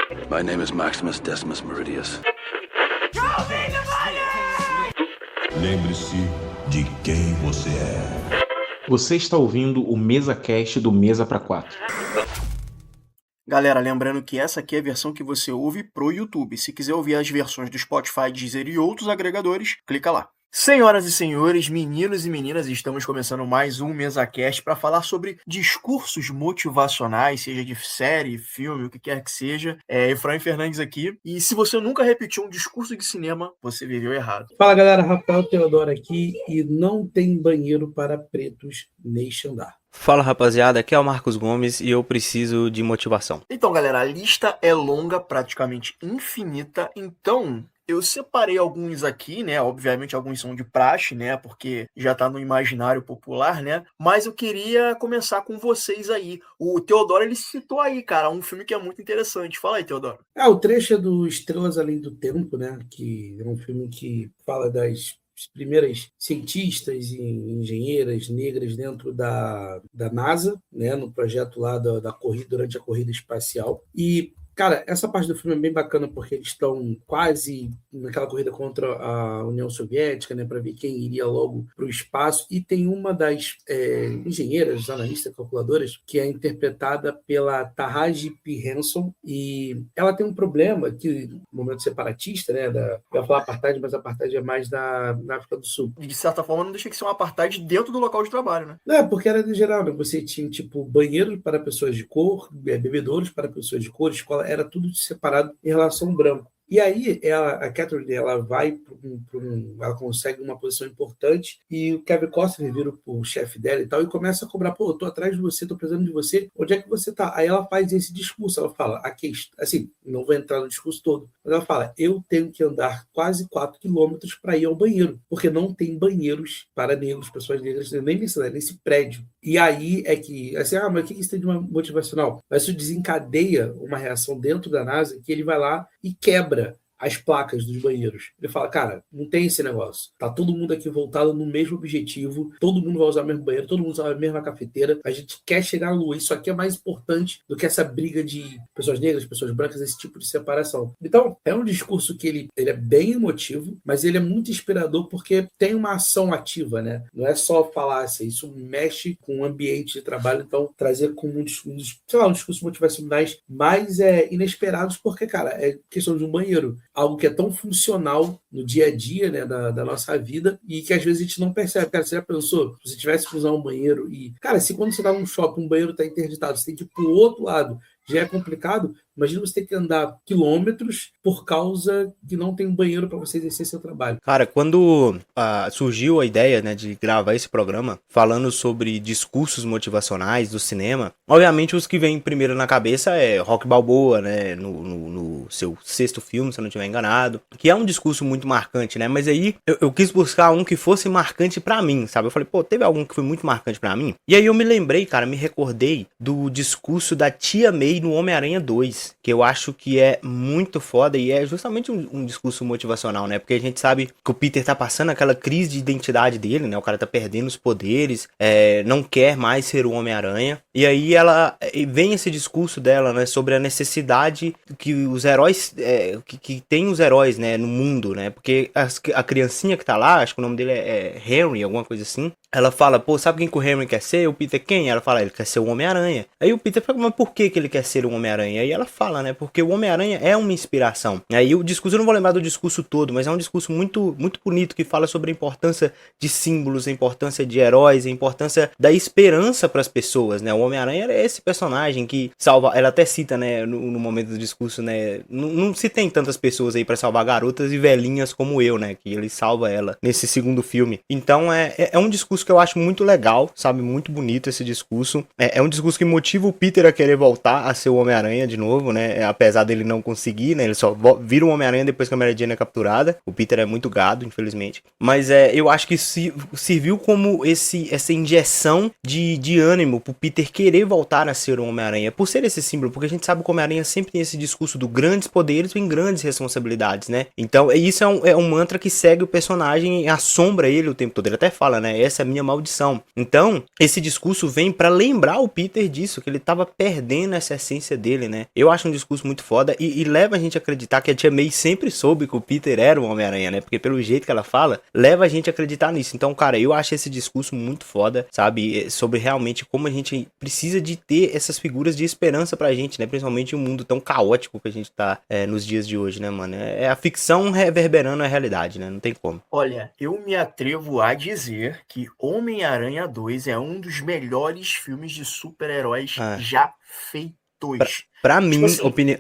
My name is Maximus Decimus Meridius. Lembre-se de quem você é. Você está ouvindo o MesaCast do Mesa pra 4. Galera, lembrando que essa aqui é a versão que você ouve pro YouTube. Se quiser ouvir as versões do Spotify, Deezer e outros agregadores, clica lá. Senhoras e senhores, meninos e meninas, estamos começando mais um MesaCast para falar sobre discursos motivacionais, seja de série, filme, o que quer que seja. Efraim Fernandes aqui. E se você nunca repetiu um discurso de cinema, você viveu errado. Fala galera, Rafael Teodoro aqui e não tem banheiro para pretos neste andar. Fala rapaziada, aqui é o Marcos Gomes e eu preciso de motivação. Então galera, a lista é longa, praticamente infinita, então eu separei alguns aqui, né? Obviamente alguns são de praxe, né? Porque já tá no imaginário popular, né? Mas eu queria começar com vocês aí. O Teodoro, ele citou aí, cara, um filme que é muito interessante. Fala aí, Teodoro. O trecho é do Estrelas Além do Tempo, né? Que é um filme que fala das primeiras cientistas e engenheiras negras dentro da NASA, né? No projeto lá da corrida, durante a corrida espacial. E cara, essa parte do filme é bem bacana porque eles estão quase naquela corrida contra a União Soviética, né, para ver quem iria logo para o espaço. E tem uma das engenheiras, analistas, calculadoras, que é interpretada pela Taraji P. Henson. E ela tem um problema que, no momento separatista, né, eu ia falar apartheid, mas apartheid é mais na África do Sul. De certa forma, não deixa de ser um apartheid dentro do local de trabalho, né? Não, porque era de geral, né? Você tinha, tipo, banheiros para pessoas de cor, bebedouros para pessoas de cor, escola, era tudo separado em relação ao branco. E aí, a Catherine, ela vai ela consegue uma posição importante e o Kevin Costner vira o chefe dela e tal e começa a cobrar, pô, eu tô atrás de você, tô precisando de você, onde é que você tá? Aí ela faz esse discurso, ela fala, assim, não vou entrar no discurso todo, mas ela fala, eu tenho que andar quase 4 quilômetros para ir ao banheiro, porque não tem banheiros para negros, pessoas negras, nem nesse prédio. E aí é que, assim, mas o que isso tem de uma motivacional? Mas isso desencadeia uma reação dentro da NASA que ele vai lá e quebra as placas dos banheiros. Ele fala, cara, não tem esse negócio. Tá todo mundo aqui voltado no mesmo objetivo, todo mundo vai usar o mesmo banheiro, todo mundo usa a mesma cafeteira, a gente quer chegar à lua. Isso aqui é mais importante do que essa briga de pessoas negras, pessoas brancas, esse tipo de separação. Então, é um discurso que ele é bem emotivo, mas ele é muito inspirador porque tem uma ação ativa, né? Não é só falácia, isso mexe com o ambiente de trabalho, então trazer como um discurso motivacionais mais inesperados, porque, cara, é questão de um banheiro. Algo que é tão funcional no dia a dia, né, da nossa vida e que às vezes a gente não percebe. Cara, você já pensou? Se você tivesse que usar um banheiro e... Cara, se quando você tá num shopping, um banheiro tá interditado, você tem que ir pro outro lado, já é complicado. Imagina você ter que andar quilômetros por causa que não tem um banheiro para você exercer seu trabalho. Cara, quando surgiu a ideia, né, de gravar esse programa falando sobre discursos motivacionais do cinema, obviamente os que vêm primeiro na cabeça é Rocky Balboa, né, no seu sexto filme, se eu não estiver enganado, que é um discurso muito marcante, né, mas aí eu quis buscar um que fosse marcante pra mim, sabe? Eu falei, pô, teve algum que foi muito marcante pra mim? E aí eu me lembrei, cara, me recordei do discurso da Tia May no Homem-Aranha 2, que eu acho que é muito foda e é justamente um discurso motivacional, né? Porque a gente sabe que o Peter tá passando aquela crise de identidade dele, né? O cara tá perdendo os poderes, não quer mais ser o Homem-Aranha. E aí vem esse discurso dela, né? Sobre a necessidade que os heróis, que tem os heróis, né? No mundo, né? Porque a criancinha que tá lá, acho que o nome dele é Henry, alguma coisa assim. Ela fala, pô, sabe quem que o Henry quer ser? O Peter quem? Ela fala, ele quer ser o Homem-Aranha. Aí o Peter fala, mas por que ele quer ser o Homem-Aranha? Aí ela fala, né, porque o Homem-Aranha é uma inspiração. Aí o discurso, eu não vou lembrar do discurso todo, mas é um discurso muito, muito bonito que fala sobre a importância de símbolos, a importância de heróis, a importância da esperança para as pessoas, né? O Homem-Aranha é esse personagem que salva, ela até cita, né, no momento do discurso, né, não se tem tantas pessoas aí para salvar garotas e velhinhas como eu, né, que ele salva ela nesse segundo filme. Então é um discurso que eu acho muito legal, sabe, muito bonito esse discurso. É um discurso que motiva o Peter a querer voltar a ser o Homem-Aranha de novo, né, apesar dele não conseguir, né, ele só vira o Homem-Aranha depois que a Mary Jane é capturada. O Peter é muito gado, infelizmente. Mas eu acho que serviu como essa injeção de ânimo pro Peter querer voltar a ser o Homem-Aranha, por ser esse símbolo, porque a gente sabe que o Homem-Aranha sempre tem esse discurso do grandes poderes vem grandes responsabilidades, né? Então, isso é um mantra que segue o personagem e assombra ele o tempo todo. Ele até fala, né, essa é a minha maldição. Então, esse discurso vem pra lembrar o Peter disso, que ele tava perdendo essa essência dele, né? Eu acho um discurso muito foda e leva a gente a acreditar que a Tia May sempre soube que o Peter era o Homem-Aranha, né? Porque pelo jeito que ela fala, leva a gente a acreditar nisso. Então, cara, eu acho esse discurso muito foda, sabe? Sobre realmente como a gente precisa de ter essas figuras de esperança pra gente, né? Principalmente em um mundo tão caótico que a gente tá nos dias de hoje, né, mano? É a ficção reverberando a realidade, né? Não tem como. Olha, eu me atrevo a dizer que Homem-Aranha 2 é um dos melhores filmes de super-heróis já feitos. Pra mim,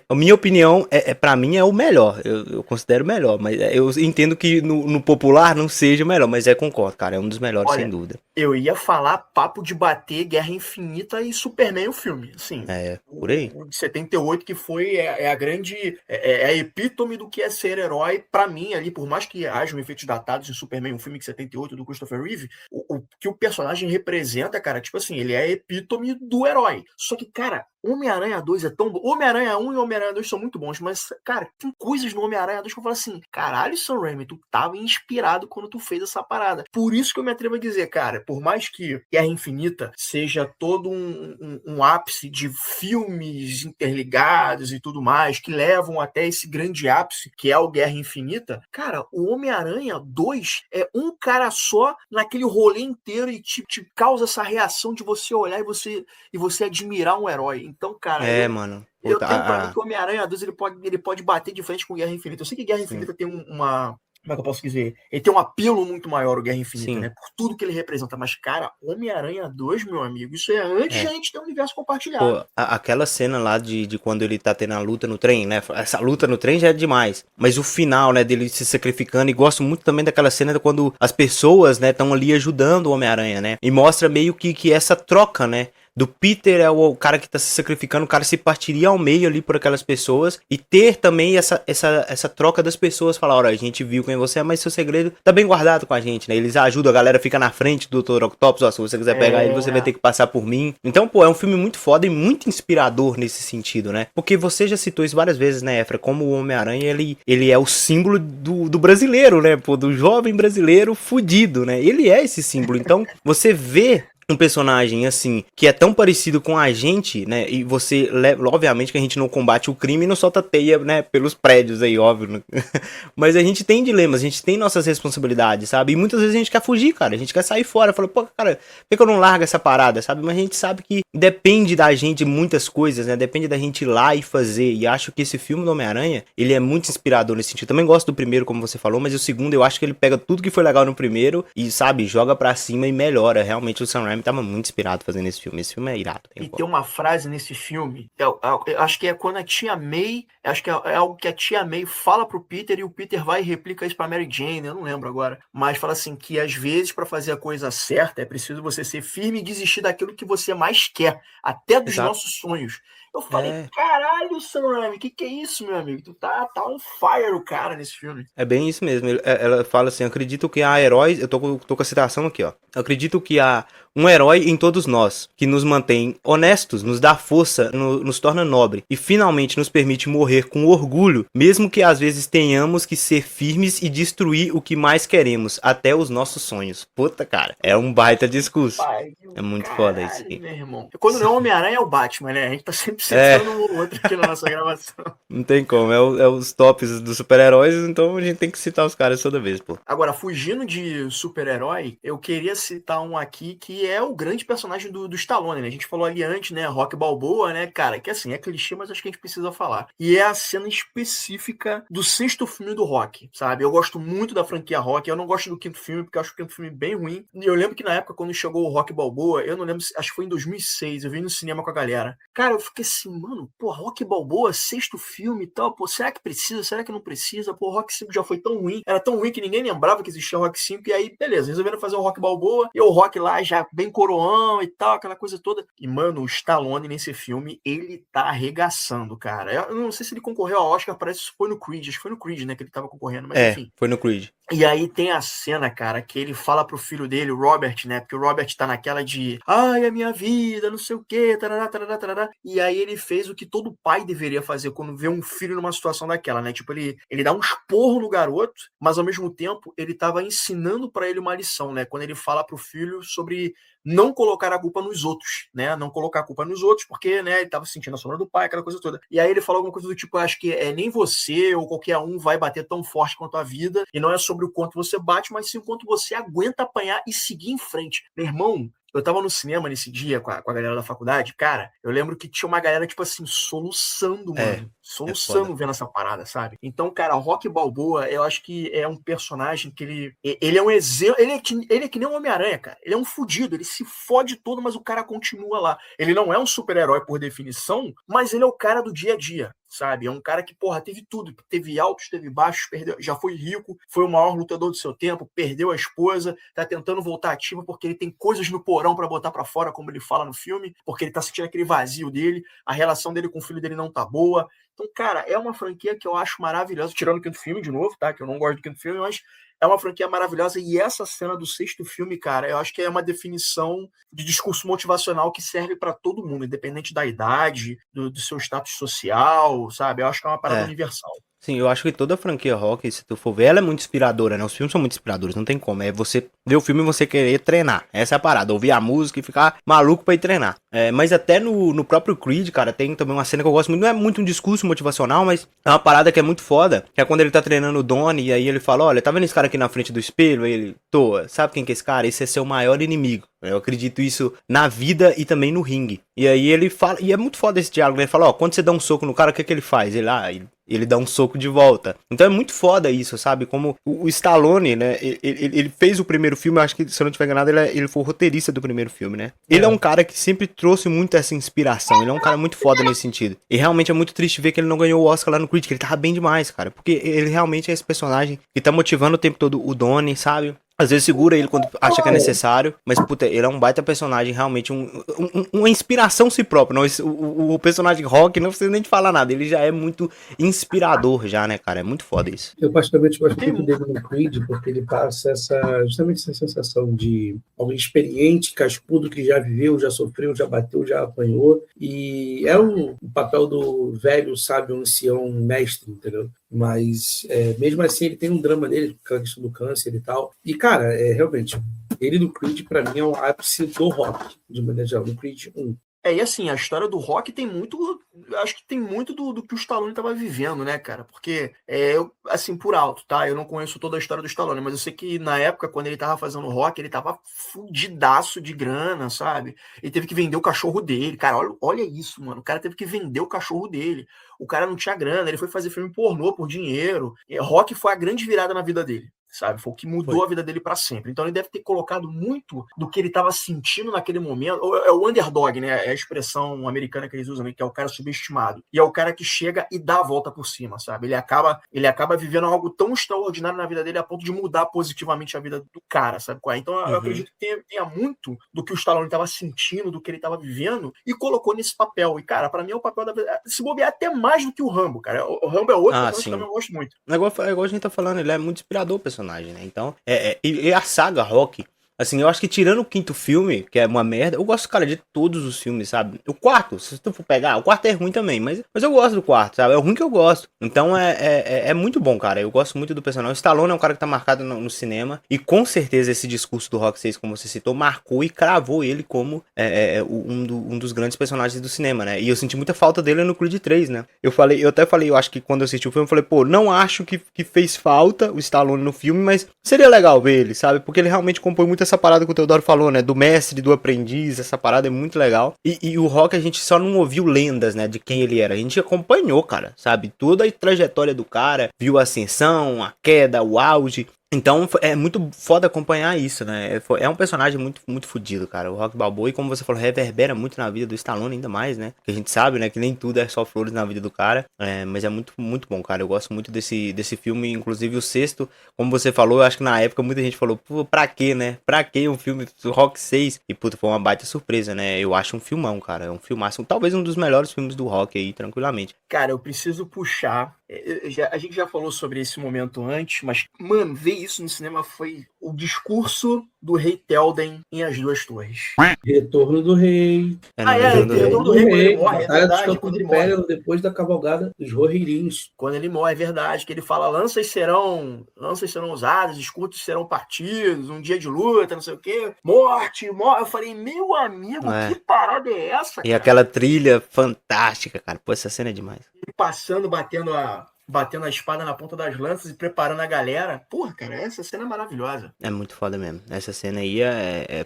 a minha opinião pra mim é o melhor. Eu considero o melhor, mas eu entendo que no popular não seja o melhor, mas concordo, cara, é um dos melhores. Olha, sem dúvida. Eu ia falar papo de bater Guerra Infinita e Superman o filme, assim. Por aí. O de 78 que foi a grande, a epítome do que é ser herói pra mim ali, por mais que hajam efeitos datados em Superman, um filme de 78 do Christopher Reeve, o que o personagem representa, cara, tipo assim, ele é a epítome do herói. Só que, cara, Homem-Aranha 2 é tão bom. Homem-Aranha 1 e Homem-Aranha 2 são muito bons, mas, cara, tem coisas no Homem-Aranha 2 que eu falo assim, caralho, Sam Raimi, tu tava inspirado quando tu fez essa parada. Por isso que eu me atrevo a dizer, cara, por mais que Guerra Infinita seja todo um ápice de filmes interligados e tudo mais, que levam até esse grande ápice, que é o Guerra Infinita, cara, o Homem-Aranha 2 é um cara só naquele rolê inteiro e te causa essa reação de você olhar e você admirar um herói. Então, cara, mano. Eu tenho pra mim que o Homem-Aranha 2 ele pode bater de frente com Guerra Infinita. Eu sei que Guerra Infinita tem uma... Como é que eu posso dizer? Ele tem um apelo muito maior, o Guerra Infinita, né? Por tudo que ele representa. Mas, cara, Homem-Aranha 2, meu amigo, isso é antes de a gente ter um universo compartilhado. Pô, aquela cena lá de quando ele tá tendo a luta no trem, né? Essa luta no trem já é demais. Mas o final, né, dele se sacrificando. E gosto muito também daquela cena quando as pessoas, né, estão ali ajudando o Homem-Aranha, né? E mostra meio que essa troca, né? Do Peter é o cara que tá se sacrificando, o cara se partiria ao meio ali por aquelas pessoas e ter também essa troca das pessoas, falar, olha, a gente viu quem você é, mas seu segredo tá bem guardado com a gente, né? Eles ajudam, a galera fica na frente do Dr. Octopus, ó, se você quiser pegar ele, você vai ter que passar por mim. Então, pô, é um filme muito foda e muito inspirador nesse sentido, né? Porque você já citou isso várias vezes, né, Efra? Como o Homem-Aranha, ele é o símbolo do brasileiro, né? Pô, do jovem brasileiro fudido, né? Ele é esse símbolo. Então, você vê um personagem assim, que é tão parecido com a gente, né, e você, obviamente que a gente não combate o crime e não solta teia, né, pelos prédios aí, óbvio, né? Mas a gente tem dilemas, a gente tem nossas responsabilidades, sabe, e muitas vezes a gente quer fugir, cara, a gente quer sair fora, fala, pô, cara, por que eu não largo essa parada, sabe, mas a gente sabe que depende da gente muitas coisas, né, depende da gente ir lá e fazer, e acho que esse filme do Homem-Aranha, ele é muito inspirador nesse sentido, também gosto do primeiro, como você falou, mas o segundo eu acho que ele pega tudo que foi legal no primeiro e, sabe, joga pra cima e melhora, realmente o Sam Raimi tava muito inspirado fazendo esse filme é irado. Tem uma frase nesse filme, eu acho que é quando a Tia May, acho que é algo que a Tia May fala pro Peter e o Peter vai e replica isso pra Mary Jane, eu não lembro agora, mas fala assim, que às vezes pra fazer a coisa certa é preciso você ser firme e desistir daquilo que você mais quer, até dos nossos sonhos. Eu falei, caralho, Sam Raimi, que é isso, meu amigo? Tu tá on fire o cara nesse filme. É bem isso mesmo. Ela fala assim, acredito que há heróis... Eu tô com a citação aqui, ó. Acredito que há um herói em todos nós, que nos mantém honestos, nos dá força, nos torna nobre e finalmente nos permite morrer com orgulho, mesmo que às vezes tenhamos que ser firmes e destruir o que mais queremos, até os nossos sonhos. Puta, cara, é um baita discurso. É muito foda isso aqui. Meu irmão. Quando não é o Homem-Aranha, é o Batman, né? A gente tá sempre citando um ou outro aqui na nossa gravação. Não tem como, é os tops dos super-heróis, então a gente tem que citar os caras toda vez, pô. Agora, fugindo de super-herói, eu queria citar um aqui que é o grande personagem do Stallone, né? A gente falou ali antes, né? Rock Balboa, né, cara? Que assim, é clichê, mas acho que a gente precisa falar. E é a cena específica do 6º filme do Rock, sabe? Eu gosto muito da franquia Rock, eu não gosto do 5º filme, porque eu acho o 5º filme bem ruim. E eu lembro que na época, quando chegou o Rock Balboa, eu não lembro, acho que foi em 2006, eu vi no cinema com a galera. Cara, eu fiquei assim, mano, pô, Rock Balboa, 6º filme e tal, pô, será que precisa? Será que não precisa? Pô, o Rock 5 já foi tão ruim, era tão ruim que ninguém lembrava que existia o Rock 5, e aí, beleza, resolveram fazer o Rock Balboa, e o Rock lá já bem coroão e tal, aquela coisa toda. E, mano, o Stallone nesse filme, ele tá arregaçando, cara. Eu não sei se ele concorreu ao Oscar, parece que foi no Creed, acho que foi no Creed, né, que ele tava concorrendo, mas enfim. Foi no Creed. E aí tem a cena, cara, que ele fala pro filho dele, o Robert, né, porque o Robert tá naquela de, ai, a minha vida, não sei o quê, tarará, tarará, tarará. E aí aí ele fez o que todo pai deveria fazer quando vê um filho numa situação daquela, né? Tipo, ele dá um esporro no garoto, mas ao mesmo tempo ele tava ensinando pra ele uma lição, né? Quando ele fala pro filho sobre não colocar a culpa nos outros, né? Não colocar a culpa nos outros, porque, né, ele tava sentindo a sombra do pai, aquela coisa toda. E aí ele falou alguma coisa do tipo, acho que nem você ou qualquer um vai bater tão forte quanto a vida, e não é sobre o quanto você bate, mas sim o quanto você aguenta apanhar e seguir em frente. Meu irmão, eu tava no cinema nesse dia com a galera da faculdade, cara, eu lembro que tinha uma galera, tipo assim, soluçando, mano. Soluçando vendo essa parada, sabe? Então, cara, Rocky Balboa, eu acho que é um personagem que ele é um exemplo, ele é que nem um Homem-Aranha, cara. Ele é um fudido, ele se fode todo, mas o cara continua lá. Ele não é um super-herói por definição, mas ele é o cara do dia a dia, sabe? É um cara que, porra, teve tudo. Teve altos, teve baixos, perdeu, já foi rico, foi o maior lutador do seu tempo, perdeu a esposa, tá tentando voltar ativo porque ele tem coisas no porão pra botar pra fora, como ele fala no filme, porque ele tá sentindo aquele vazio dele, a relação dele com o filho dele não tá boa. Então, cara, é uma franquia que eu acho maravilhosa, tirando o quinto filme de novo, tá? Que eu não gosto do quinto filme, mas é uma franquia maravilhosa. E essa cena do sexto filme, cara, eu acho que é uma definição de discurso motivacional que serve pra todo mundo, independente da idade, do seu status social, sabe? Eu acho que é uma parada universal. Sim, eu acho que toda a franquia Rocky, se tu for ver, ela é muito inspiradora, né? Os filmes são muito inspiradores, não tem como. É você ver o filme e você querer treinar. Essa é a parada, ouvir a música e ficar maluco pra ir treinar. Mas até no próprio Creed, cara, tem também uma cena que eu gosto muito. Não é muito um discurso motivacional, mas é uma parada que é muito foda. Que é quando ele tá treinando o Donnie e aí ele fala, olha, tá vendo esse cara aqui na frente do espelho? Aí ele, sabe quem que é esse cara? Esse é seu maior inimigo. Eu acredito isso na vida e também no ringue. E aí ele fala, e é muito foda esse diálogo, né? Ele fala, ó, quando você dá um soco no cara, o que que ele faz? Ele dá um soco de volta. Então é muito foda isso, sabe? Como o Stallone, né? Ele fez o primeiro filme, eu acho que, se eu não estiver enganado, ele foi o roteirista do primeiro filme, né? Ele é um cara que sempre trouxe muito essa inspiração. Ele é um cara muito foda nesse sentido. E realmente é muito triste ver que ele não ganhou o Oscar lá no Creed, que ele tava bem demais, cara. Porque ele realmente é esse personagem que tá motivando o tempo todo o Donnie, sabe? Às vezes segura ele quando acha que é necessário, mas, puta, ele é um baita personagem, realmente uma inspiração si próprio. Não, o personagem Rock, não precisa nem de falar nada, ele já é muito inspirador já, né, cara? É muito foda isso. Eu particularmente gosto muito dele no Creed, porque ele passa justamente essa sensação de alguém experiente, cascudo, que já viveu, já sofreu, já bateu, já apanhou, e é o papel do velho, sábio, ancião, mestre, entendeu? Mas mesmo assim ele tem um drama dele, com a questão do câncer e tal. E, cara, realmente, ele no Creed, pra mim, é o ápice do rock, de maneira geral, no Creed 1. E assim, a história do Rock tem muito, acho que tem muito do que o Stallone tava vivendo, né, cara? Porque, assim, por alto, tá? Eu não conheço toda a história do Stallone, mas eu sei que na época, quando ele tava fazendo Rock, ele tava fudidaço de grana, sabe? Ele teve que vender o cachorro dele. Cara, olha isso, mano. O cara teve que vender o cachorro dele. O cara não tinha grana, ele foi fazer filme pornô por dinheiro. Rock foi a grande virada na vida dele, sabe? Foi o que mudou a vida dele pra sempre. Então ele deve ter colocado muito do que ele tava sentindo naquele momento. É o underdog, né? É a expressão americana que eles usam, né? Que é o cara subestimado. E é o cara que chega e dá a volta por cima, sabe? Ele acaba vivendo algo tão extraordinário na vida dele a ponto de mudar positivamente a vida do cara, sabe qual é? Então eu acredito que tenha muito do que o Stallone tava sentindo, do que ele tava vivendo, e colocou nesse papel. E, cara, pra mim é o papel se bobear até mais do que o Rambo, cara. O Rambo é outro personagem que eu também gosto muito. É igual a gente tá falando, ele é muito inspirador, personagem, né? Então, e a saga Rock, assim, eu acho que tirando o quinto filme, que é uma merda, eu gosto, cara, de todos os filmes, sabe? O quarto, se tu for pegar, o quarto é ruim também, mas eu gosto do quarto, sabe? É o ruim que eu gosto. Então é muito bom, cara. Eu gosto muito do personagem. O Stallone é um cara que tá marcado no cinema, e com certeza esse discurso do Rock 6, como você citou, marcou e cravou ele como um dos grandes personagens do cinema, né? E eu senti muita falta dele no Creed 3, né? Eu até falei, eu acho que quando eu assisti o filme, eu falei, pô, não acho que fez falta o Stallone no filme, mas seria legal ver ele, sabe? Porque ele realmente compõe muito essa parada que o Teodoro falou, né? Do mestre, do aprendiz, essa parada é muito legal. E o Rock, a gente só não ouviu lendas, né? De quem ele era. A gente acompanhou, cara, sabe? Toda a trajetória do cara, viu a ascensão, a queda, o auge. Então é muito foda acompanhar isso, né? É um personagem muito, muito fodido, cara. O Rocky Balboa, e como você falou, reverbera muito na vida do Stallone, ainda mais, né? Que a gente sabe, né? Que nem tudo é só flores na vida do cara. Mas é muito, muito bom, cara. Eu gosto muito desse filme, inclusive o sexto. Como você falou, eu acho que na época muita gente falou, pô, pra quê, né? Pra quê um filme do Rock 6? E, puta, foi uma baita surpresa, né? Eu acho um filmão, cara. É um filmaço. Talvez um dos melhores filmes do Rock aí, tranquilamente. Cara, eu preciso puxar A gente já falou sobre esse momento antes, mas, mano, ver isso no cinema foi o discurso do rei Telden em As Duas Torres. Retorno do Rei. Retorno do Rei, quando ele morre, é Batalha dos verdade, Campos quando do ele morre. Pérola, depois da cavalgada dos Rohirrims. Quando ele morre, é verdade, que ele fala, lanças serão usadas, escudos serão partidos, um dia de luta, não sei o quê, morte. Eu falei, meu amigo, que parada é essa, cara? E aquela trilha fantástica, cara. Pô, essa cena é demais. Ele passando, batendo a espada na ponta das lanças e preparando a galera. Porra, cara, essa cena é maravilhosa. É muito foda mesmo. Essa cena aí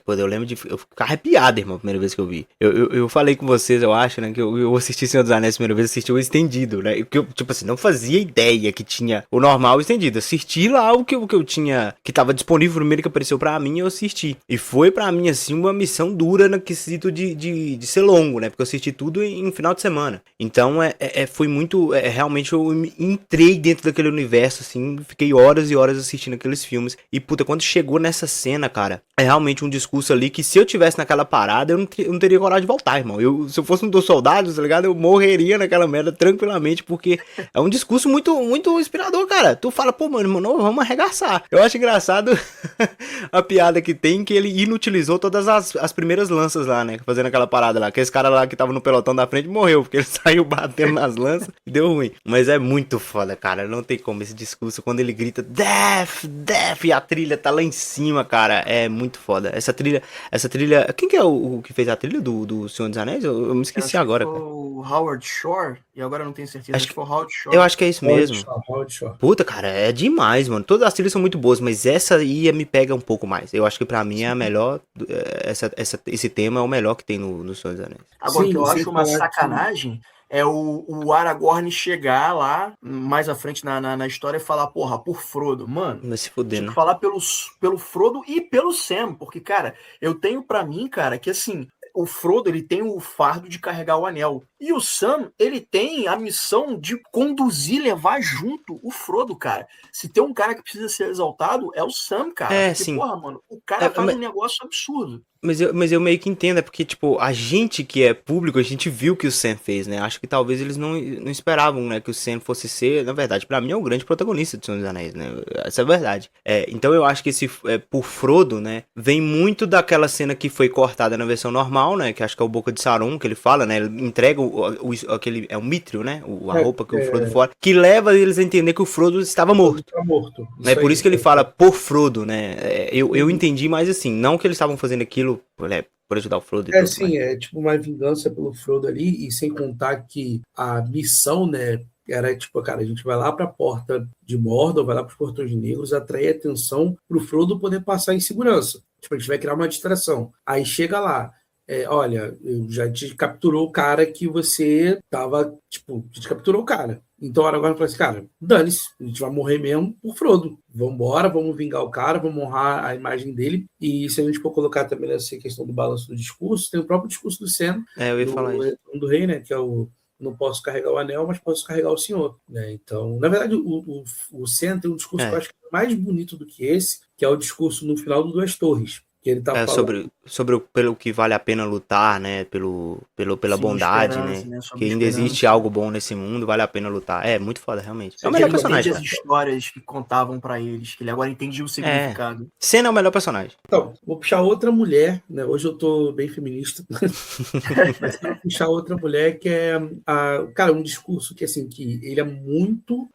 pô, eu lembro de eu ficar arrepiado, irmão, a primeira vez que eu vi. Eu falei com vocês, eu acho, né, que eu assisti Senhor dos Anéis a primeira vez, assisti o estendido, né? Que eu, tipo assim, não fazia ideia que tinha o normal e o estendido. Assisti lá o que eu tinha, que tava disponível primeiro que apareceu pra mim, eu assisti. E foi pra mim, assim, uma missão dura no quesito de ser longo, né? Porque eu assisti tudo em um final de semana. Então, foi muito, realmente eu entrei dentro daquele universo, assim, fiquei horas e horas assistindo aqueles filmes. E, puta, quando chegou nessa cena, cara, é realmente um discurso ali que se eu tivesse naquela parada, eu não teria coragem de voltar, irmão. Se eu fosse um dos soldados, tá ligado? Eu morreria naquela merda tranquilamente, porque é um discurso muito, muito inspirador, cara. Tu fala, pô, mano, vamos arregaçar. Eu acho engraçado a piada que tem, que ele inutilizou todas as primeiras lanças lá, né? Fazendo aquela parada lá. Que esse cara lá que tava no pelotão da frente morreu, porque ele saiu batendo nas lanças e deu ruim. Mas é muito foda, cara. Não tem como esse discurso. Quando ele grita Death, Death, e a trilha tá lá em cima, cara. É muito foda. Essa trilha. Quem que é o que fez a trilha do Senhor dos Anéis? Eu me esqueci agora, cara. O Howard Shore, e agora eu não tenho certeza. Acho que foi o Howard Shore. Eu acho que é isso mesmo. Howard Shore. Puta, cara, é demais, mano. Todas as trilhas são muito boas, mas essa aí me pega um pouco mais. Eu acho que pra mim é a melhor. Esse tema é o melhor que tem no Senhor dos Anéis. Agora, o que eu acho uma sacanagem é o Aragorn chegar lá, mais à frente na história, e falar, porra, por Frodo. Mano, vai se fuder, tinha né? que falar pelo Frodo e pelo Sam, porque, cara, eu tenho pra mim, cara, que assim, o Frodo, ele tem o fardo de carregar o anel. E o Sam, ele tem a missão de conduzir, levar junto o Frodo, cara. Se tem um cara que precisa ser exaltado, é o Sam, cara. É, porque, sim. Porra, mano, o cara faz um negócio absurdo. Mas eu meio que entendo, é porque, tipo, a gente que é público, a gente viu o que o Sam fez, né? Acho que talvez eles não esperavam, né, que o Sam fosse ser, na verdade, pra mim é o grande protagonista de Senhor dos Anéis, né? Essa é a verdade. Então eu acho que esse, por Frodo, né, vem muito daquela cena que foi cortada na versão normal, né? Que acho que é o Boca de Sauron, que ele fala, né? Ele entrega aquele, é o Mithril, né? A roupa que o Frodo fora, que leva eles a entender que o Frodo estava morto. Tá morto. Né? Por isso que ele fala por Frodo, né? Eu entendi mais assim, não que eles estavam fazendo aquilo por ajudar o Frodo e tudo, sim, é tipo uma vingança pelo Frodo ali, e sem contar que a missão, né, era tipo, cara, a gente vai lá pra porta de Mordor, vai lá pros Portões Negros, atrair atenção pro Frodo poder passar em segurança. Tipo, a gente vai criar uma distração. Aí chega lá, olha, eu já te capturou o cara que você tava, tipo, te capturou o cara. Então agora fala assim, cara, dane-se, a gente vai morrer mesmo por Frodo. Vambora, vamos vingar o cara, vamos honrar a imagem dele. E se a gente for colocar também nessa questão do balanço do discurso, tem o próprio discurso do Sam, eu ia falar isso. Do rei, né, que é o não posso carregar o anel, mas posso carregar o senhor. Né? Então, na verdade, o Sam tem um discurso que eu acho que é mais bonito do que esse, que é o discurso no final do Duas Torres. Que ele tá falando sobre pelo que vale a pena lutar, né? Pela bondade, né? Que ainda existe algo bom nesse mundo, vale a pena lutar. É muito foda, realmente. É o melhor personagem. As histórias que contavam pra eles, que ele agora entendia o significado. Senna é o melhor personagem. Então, vou puxar outra mulher, né? Hoje eu tô bem feminista. Mas vou puxar outra mulher que é cara, um discurso que assim, que ele é muito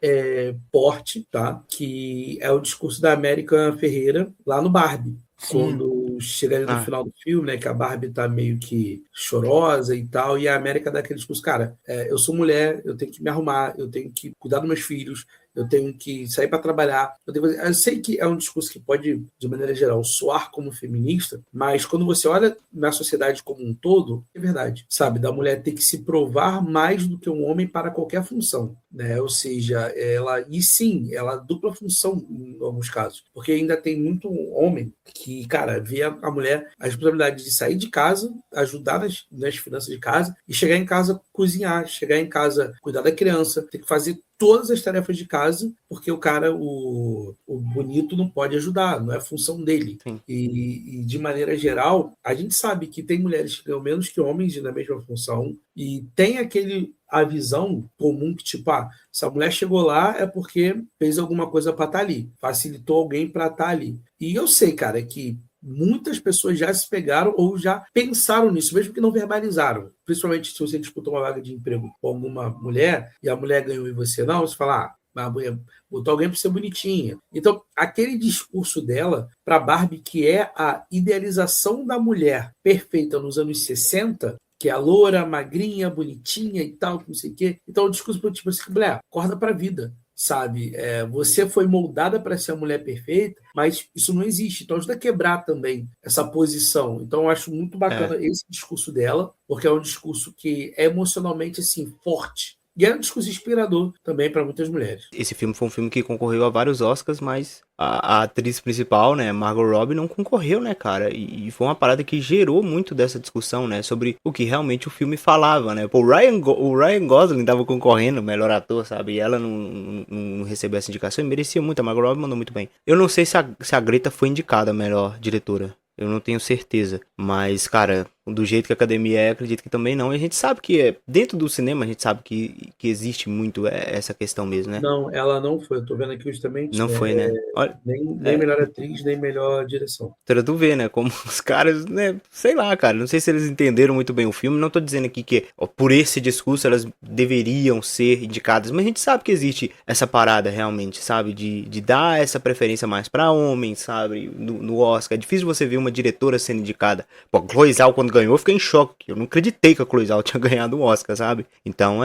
forte, tá? Que é o discurso da América Ferreira lá no Barbie. Quando chega no final do filme, né, que a Barbie tá meio que chorosa e tal, e a América dá aquele discurso, cara, eu sou mulher, eu tenho que me arrumar, eu tenho que cuidar dos meus filhos, eu tenho que sair para trabalhar. Eu sei que é um discurso que pode, de maneira geral, soar como feminista, mas quando você olha na sociedade como um todo, é verdade, sabe? Da mulher ter que se provar mais do que um homem para qualquer função, né? Ou seja, ela dupla função em alguns casos, porque ainda tem muito homem que, cara, vê a mulher a responsabilidade de sair de casa, ajudar nas finanças de casa e chegar em casa cozinhar, chegar em casa cuidar da criança, ter que fazer todas as tarefas de casa, porque o cara, o bonito, não pode ajudar, não é função dele. Sim. E de maneira geral, a gente sabe que tem mulheres que ganham menos que homens na mesma função, e tem a visão comum que, tipo, se a mulher chegou lá é porque fez alguma coisa para estar ali, facilitou alguém para estar ali. E eu sei, cara, que muitas pessoas já se pegaram ou já pensaram nisso, mesmo que não verbalizaram. Principalmente se você disputou uma vaga de emprego com alguma mulher e a mulher ganhou e você não, você fala, a mulher botou alguém para ser bonitinha. Então, aquele discurso dela para Barbie, que é a idealização da mulher perfeita nos anos 60, que é a loura, magrinha, bonitinha e tal, não sei o quê. Então, o discurso tipo assim, mulher, acorda para a vida. Sabe, você foi moldada para ser a mulher perfeita, mas isso não existe. Então ajuda a quebrar também essa posição. Então eu acho muito bacana esse discurso dela, porque é um discurso que é emocionalmente assim forte. E é um discurso inspirador também para muitas mulheres. Esse filme foi um filme que concorreu a vários Oscars, mas a atriz principal, né, Margot Robbie, não concorreu, né, cara? E foi uma parada que gerou muito dessa discussão, né, sobre o que realmente o filme falava, né? Pô, o Ryan Gosling tava concorrendo, melhor ator, sabe? E ela não recebeu essa indicação e merecia muito. A Margot Robbie mandou muito bem. Eu não sei se a Greta foi indicada a melhor diretora. Eu não tenho certeza. Mas, cara, do jeito que a academia é, acredito que também não. E a gente sabe que dentro do cinema, a gente sabe que existe muito essa questão mesmo, né? Não, ela não foi. Eu tô vendo aqui justamente. Não foi, né? Olha, nem melhor atriz, nem melhor direção. Pra tu ver, né? Como os caras, né? Sei lá, cara. Não sei se eles entenderam muito bem o filme. Não tô dizendo aqui que por esse discurso elas deveriam ser indicadas. Mas a gente sabe que existe essa parada realmente, sabe? De dar essa preferência mais pra homens, sabe? No Oscar. É difícil você ver uma diretora sendo indicada. Pô, Chloe Zhao, quando ganhou, eu fiquei em choque. Eu não acreditei que a Chloe Zhao tinha ganhado um Oscar, sabe? Então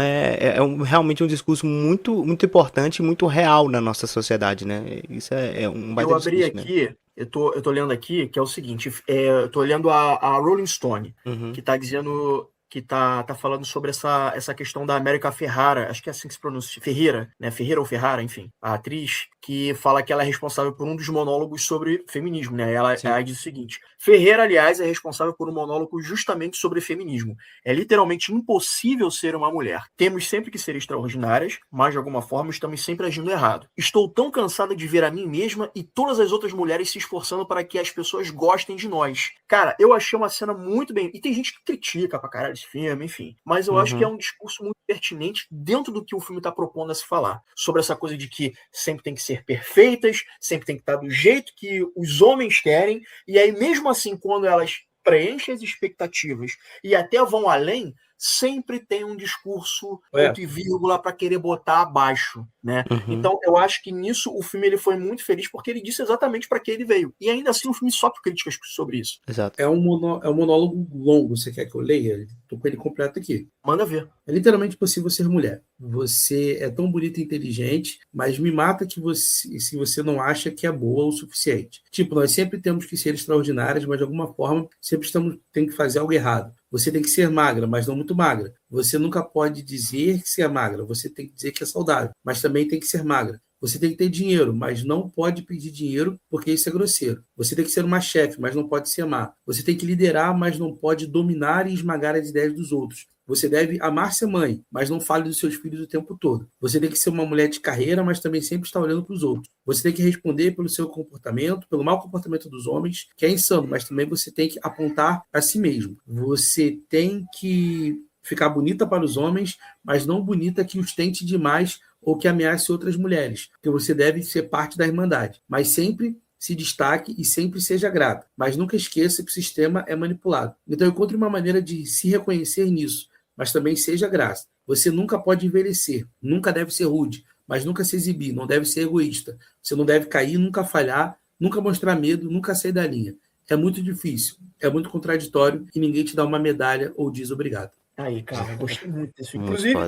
realmente um discurso muito, muito importante e muito real na nossa sociedade, né? Isso é um baita discurso. Eu abri aqui, né? eu tô lendo aqui, que é o seguinte, eu tô lendo a Rolling Stone, que tá dizendo... que tá falando sobre essa questão da América Ferrara, acho que é assim que se pronuncia, Ferreira, né? Ferreira ou Ferrara, enfim, a atriz, que fala que ela é responsável por um dos monólogos sobre feminismo, né? Ela diz o seguinte: Ferreira, aliás, é responsável por um monólogo justamente sobre feminismo. É literalmente impossível ser uma mulher. Temos sempre que ser extraordinárias, mas de alguma forma estamos sempre agindo errado. Estou tão cansada de ver a mim mesma e todas as outras mulheres se esforçando para que as pessoas gostem de nós. Cara, eu achei uma cena muito bem... E tem gente que critica pra caralho esse filme, enfim. Mas eu acho que é um discurso muito pertinente dentro do que o filme está propondo a se falar. Sobre essa coisa de que sempre tem que ser perfeitas, sempre tem que estar do jeito que os homens querem, e aí mesmo assim, quando elas preenchem as expectativas e até vão além, sempre tem um discurso ponto e vírgula para querer botar abaixo, né? Então eu acho que nisso o filme ele foi muito feliz porque ele disse exatamente para que ele veio. E ainda assim o filme sofre críticas sobre isso. Exato. É um monólogo longo. Você quer que eu leia? Estou com ele completo aqui. Manda ver. É literalmente possível ser mulher. Você é tão bonita e inteligente, mas me mata se você não acha que é boa o suficiente. Tipo, nós sempre temos que ser extraordinárias, mas de alguma forma sempre tem que fazer algo errado. Você tem que ser magra, mas não muito magra. Você nunca pode dizer que você é magra. Você tem que dizer que é saudável, mas também tem que ser magra. Você tem que ter dinheiro, mas não pode pedir dinheiro porque isso é grosseiro. Você tem que ser uma chefe, mas não pode ser má. Você tem que liderar, mas não pode dominar e esmagar as ideias dos outros. Você deve amar ser mãe, mas não fale dos seus filhos o tempo todo. Você tem que ser uma mulher de carreira, mas também sempre está olhando para os outros. Você tem que responder pelo seu comportamento, pelo mau comportamento dos homens, que é insano, mas também você tem que apontar a si mesmo. Você tem que ficar bonita para os homens, mas não bonita que os tente demais ou que ameace outras mulheres, porque você deve ser parte da Irmandade, mas sempre se destaque e sempre seja grata, mas nunca esqueça que o sistema é manipulado. Então encontre uma maneira de se reconhecer nisso, mas também seja grata. Você nunca pode envelhecer, nunca deve ser rude, mas nunca se exibir, não deve ser egoísta. Você não deve cair, nunca falhar, nunca mostrar medo, nunca sair da linha. É muito difícil, é muito contraditório e ninguém te dá uma medalha ou diz obrigado. Aí, cara, gostei muito desse filme. Inclusive,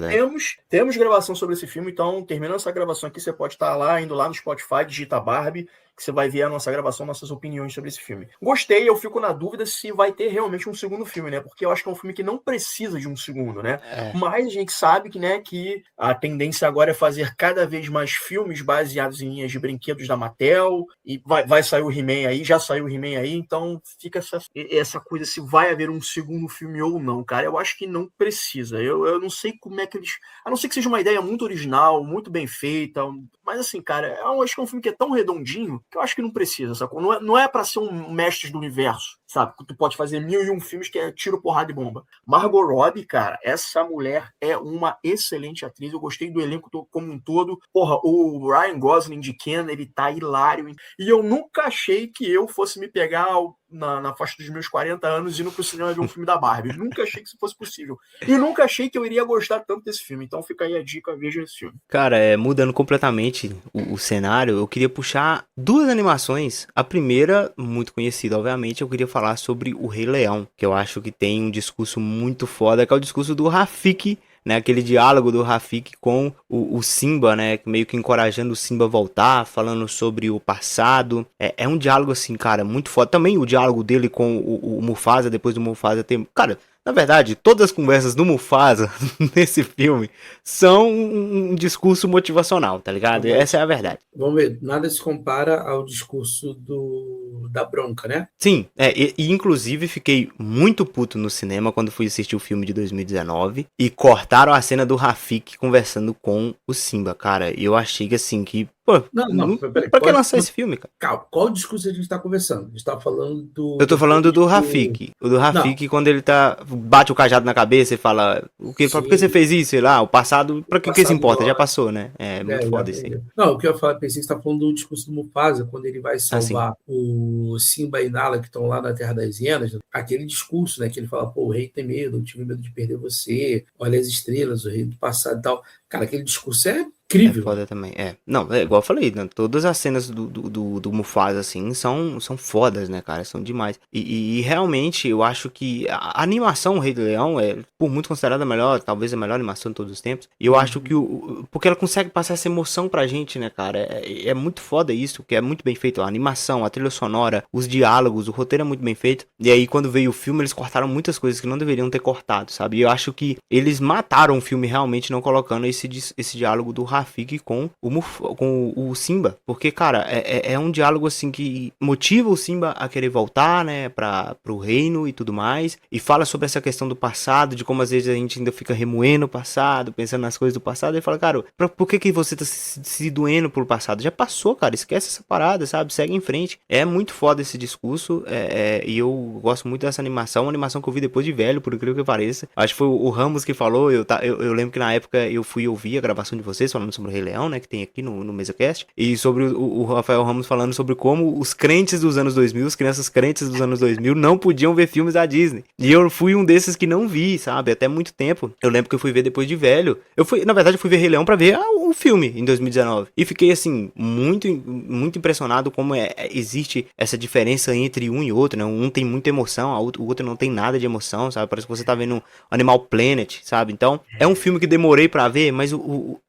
temos gravação sobre esse filme, então, terminando essa gravação aqui, você pode estar lá, indo lá no Spotify, digita Barbie que você vai ver a nossa gravação, nossas opiniões sobre esse filme. Gostei, eu fico na dúvida se vai ter realmente um segundo filme, né? Porque eu acho que é um filme que não precisa de um segundo, né? Mas a gente sabe que, né, que a tendência agora é fazer cada vez mais filmes baseados em linhas de brinquedos da Mattel, e vai sair o He-Man aí, já saiu o He-Man aí, então fica essa coisa se vai haver um segundo filme ou não, cara. Eu acho que não precisa. Eu não sei como é que eles... A não ser que seja uma ideia muito original, muito bem feita, mas assim, cara, eu acho que é um filme que é tão redondinho que eu acho que não precisa, sacou? Não é pra ser um mestre do universo, sabe? Tu pode fazer 1001 filmes que é tiro, porrada e bomba. Margot Robbie, cara, essa mulher é uma excelente atriz. Eu gostei do elenco como um todo. Porra, o Ryan Gosling de Ken, ele tá hilário. E eu nunca achei que eu fosse me pegar na faixa dos meus 40 anos indo pro cinema ver um filme da Barbie. Eu nunca achei que isso fosse possível. E nunca achei que eu iria gostar tanto desse filme. Então fica aí a dica, veja esse filme. Cara, mudando completamente o cenário, eu queria puxar duas animações. A primeira, muito conhecida, obviamente, eu queria falar sobre o Rei Leão, que eu acho que tem um discurso muito foda, que é o discurso do Rafiki, né, aquele diálogo do Rafiki com o Simba, né, meio que encorajando o Simba a voltar, falando sobre o passado. É um diálogo, assim, cara, muito foda. Também o diálogo dele com o Mufasa, depois do Mufasa ter... Cara, na verdade, todas as conversas do Mufasa nesse filme são um discurso motivacional, tá ligado? Essa é a verdade. Vamos ver, nada se compara ao discurso da Bronca, né? Sim, e inclusive fiquei muito puto no cinema quando fui assistir o filme de 2019 e cortaram a cena do Rafiki conversando com o Simba, cara. E eu achei que assim, pô, peraí, pra que lançar esse filme, cara? Calma, qual discurso a gente tá conversando? A gente tá falando do... Eu tô falando do Rafiki. O do Rafiki, quando ele bate o cajado na cabeça e fala, por que você fez isso? Sei lá, o passado, pra que se importa? Já passou, né? É muito foda isso aí. Não, o que eu ia falar, pensei que você tá falando do discurso do Mufasa, quando ele vai salvar o Simba e Nala, que estão lá na Terra das Hienas. Aquele discurso, né, que ele fala, pô, o rei tem medo, eu tive medo de perder você, olha as estrelas, o rei do passado e tal. Cara, aquele discurso é incrível. É foda também, Não, igual eu falei, né? Todas as cenas do Mufasa, assim, são fodas, né, cara? São demais. E realmente, eu acho que a animação O Rei do Leão é, por muito considerada a melhor, talvez a melhor animação de todos os tempos. E eu acho que porque ela consegue passar essa emoção pra gente, né, cara? É muito foda isso, que é muito bem feito. A animação, a trilha sonora, os diálogos, o roteiro é muito bem feito. E aí, quando veio o filme, eles cortaram muitas coisas que não deveriam ter cortado, sabe? E eu acho que eles mataram o filme realmente não colocando esse diálogo do Rafiki com o Simba, porque, cara, é um diálogo, assim, que motiva o Simba a querer voltar, né, pro reino e tudo mais, e fala sobre essa questão do passado, de como às vezes a gente ainda fica remoendo o passado, pensando nas coisas do passado, e fala, cara, por que você tá se doendo pelo passado? Já passou, cara, esquece essa parada, sabe, segue em frente. É muito foda esse discurso, e eu gosto muito dessa animação, uma animação que eu vi depois de velho, por incrível que pareça. Acho que foi o Ramos que falou, eu lembro que na época eu fui ouvir a gravação de vocês falando sobre o Rei Leão, né, que tem aqui no MesaCast, e sobre o Rafael Ramos falando sobre como os crentes dos anos 2000, as crianças crentes dos anos 2000 não podiam ver filmes da Disney. E eu fui um desses que não vi, sabe, até muito tempo. Eu lembro que eu fui ver depois de velho. Na verdade, eu fui ver Rei Leão pra ver o filme em 2019. E fiquei, assim, muito, muito impressionado como existe essa diferença entre um e outro, né? Um tem muita emoção, o outro não tem nada de emoção, sabe? Parece que você tá vendo Animal Planet, sabe? Então, é um filme que demorei pra ver, mas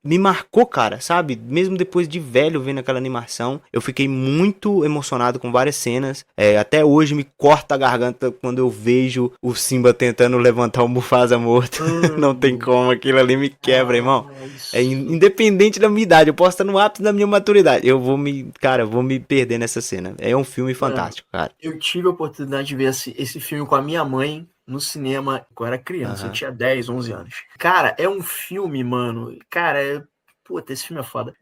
me marcou, cara, sabe? Mesmo depois de velho vendo aquela animação, eu fiquei muito emocionado com várias cenas. Até hoje me corta a garganta quando eu vejo o Simba tentando levantar o Mufasa morto. Não tem como, aquilo ali me quebra, irmão. Independente da minha idade, eu posso estar no ápice da minha maturidade, eu vou me perder nessa cena. É um filme fantástico, cara. Eu tive a oportunidade de ver esse filme com a minha mãe no cinema quando eu era criança. Eu tinha 10, 11 anos. Cara, é um filme, mano. Cara, puta, esse filme é foda.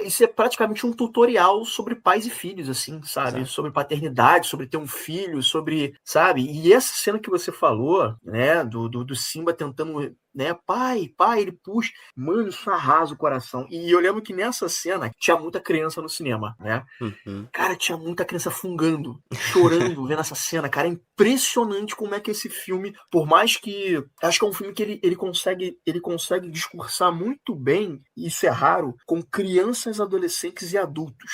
Isso é praticamente um tutorial sobre pais e filhos, assim, sabe? Exato. Sobre paternidade, sobre ter um filho, sobre, sabe? E essa cena que você falou, né, do Simba tentando, né, pai, ele puxa. Mano, isso arrasa o coração. E eu lembro que nessa cena tinha muita criança no cinema, né? Cara, tinha muita criança fungando, chorando, vendo essa cena. Cara, é impressionante como é que esse filme, por mais que... Acho que é um filme que ele consegue discursar muito bem, e isso é raro, com crianças, adolescentes e adultos.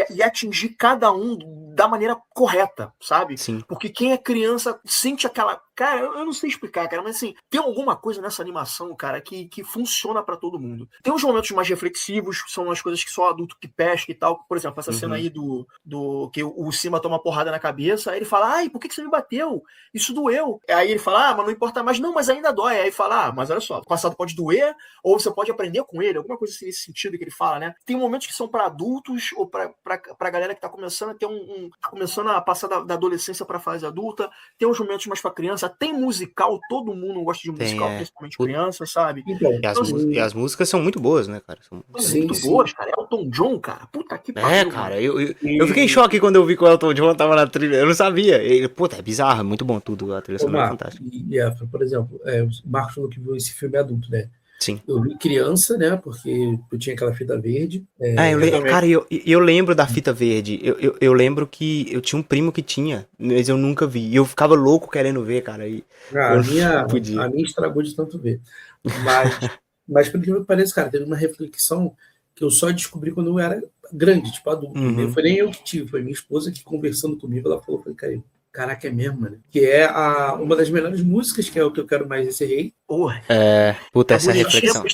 E atingir cada um da maneira correta, sabe? Sim. Porque quem é criança sente aquela Cara, eu não sei explicar, cara, mas assim, tem alguma coisa nessa animação, cara, que funciona pra todo mundo. Tem uns momentos mais reflexivos, que são as coisas que só adulto que pesca e tal. Por exemplo, essa cena aí do que o Simba toma porrada na cabeça, aí ele fala, ai, por que você me bateu? Isso doeu. Aí ele fala, mas não importa mais. Não, mas ainda dói. Aí ele fala, mas olha só, o passado pode doer, ou você pode aprender com ele, alguma coisa assim nesse sentido que ele fala, né? Tem momentos que são pra adultos, ou pra galera que tá começando a ter tá começando a passar da adolescência pra fase adulta. Tem uns momentos mais pra criança. Tem musical, todo mundo gosta de musical, principalmente criança, sabe? Então, E as músicas são muito boas, né, cara? São muito boas, cara. Elton John, cara. Puta que pariu. Cara, eu fiquei em choque quando eu vi que o Elton John tava na trilha. Eu não sabia. Puta, é bizarro, é muito bom tudo. A trilha sonora é fantástica. Por exemplo, o Marcos falou que viu esse filme adulto, né? Sim. Eu vi criança, né? Porque eu tinha aquela fita verde. Cara, eu lembro da fita verde. Eu lembro que eu tinha um primo que tinha, mas eu nunca vi. E eu ficava louco querendo ver, cara. A minha estragou de tanto ver. Mas por que me parece, cara, teve uma reflexão que eu só descobri quando eu era grande, tipo adulto. Não foi nem eu que tive, foi minha esposa que conversando comigo, ela falou, cara, caraca, é mesmo, mano. Que é uma das melhores músicas, que é o que eu quero mais esse rei. Porra. Puta, essa reflexão.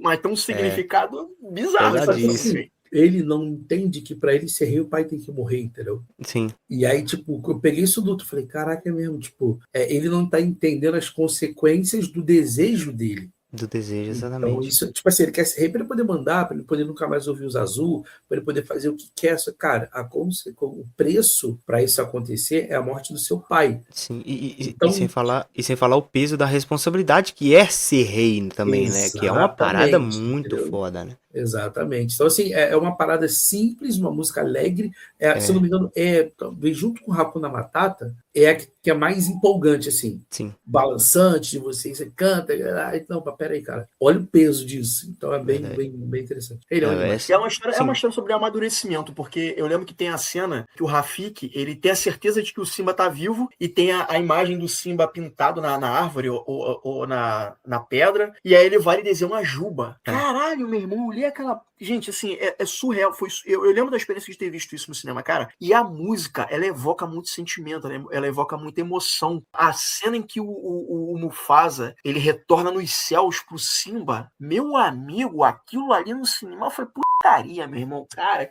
Mas tem um significado bizarro. Pesadíssimo. Ele não entende que pra ele ser rei o pai tem que morrer, entendeu? Sim. E aí, tipo, eu peguei isso adulto, falei, caraca, é mesmo, tipo, ele não tá entendendo as consequências do desejo dele. Do desejo, exatamente. Então, isso, tipo assim, ele quer ser rei para ele poder mandar, para ele poder nunca mais ouvir os azul, para ele poder fazer o que quer. Cara, o preço para isso acontecer é a morte do seu pai. Sim, então, e sem falar o peso da responsabilidade que é ser rei também, né? Que é uma parada muito foda, né? Exatamente. Então, assim, é uma parada simples, uma música alegre. Se eu não me engano, vem junto com o Hakuna Matata, a que é mais empolgante, assim. Sim. Balançante de você canta. Não, peraí, cara. Olha o peso disso. Então é bem interessante. É uma história sobre amadurecimento, porque eu lembro que tem a cena que o Rafiki, ele tem a certeza de que o Simba tá vivo e tem a imagem do Simba pintado na árvore ou na pedra, e aí ele vai e desenha uma juba. Caralho, meu irmão, eu li aquela... Gente, assim, é surreal. Eu lembro da experiência de ter visto isso no cinema, cara. E a música, ela evoca muito sentimento, ela evoca muita emoção. A cena em que o Mufasa, ele retorna nos céus pro Simba, meu amigo, aquilo ali no cinema foi putaria, meu irmão. Cara,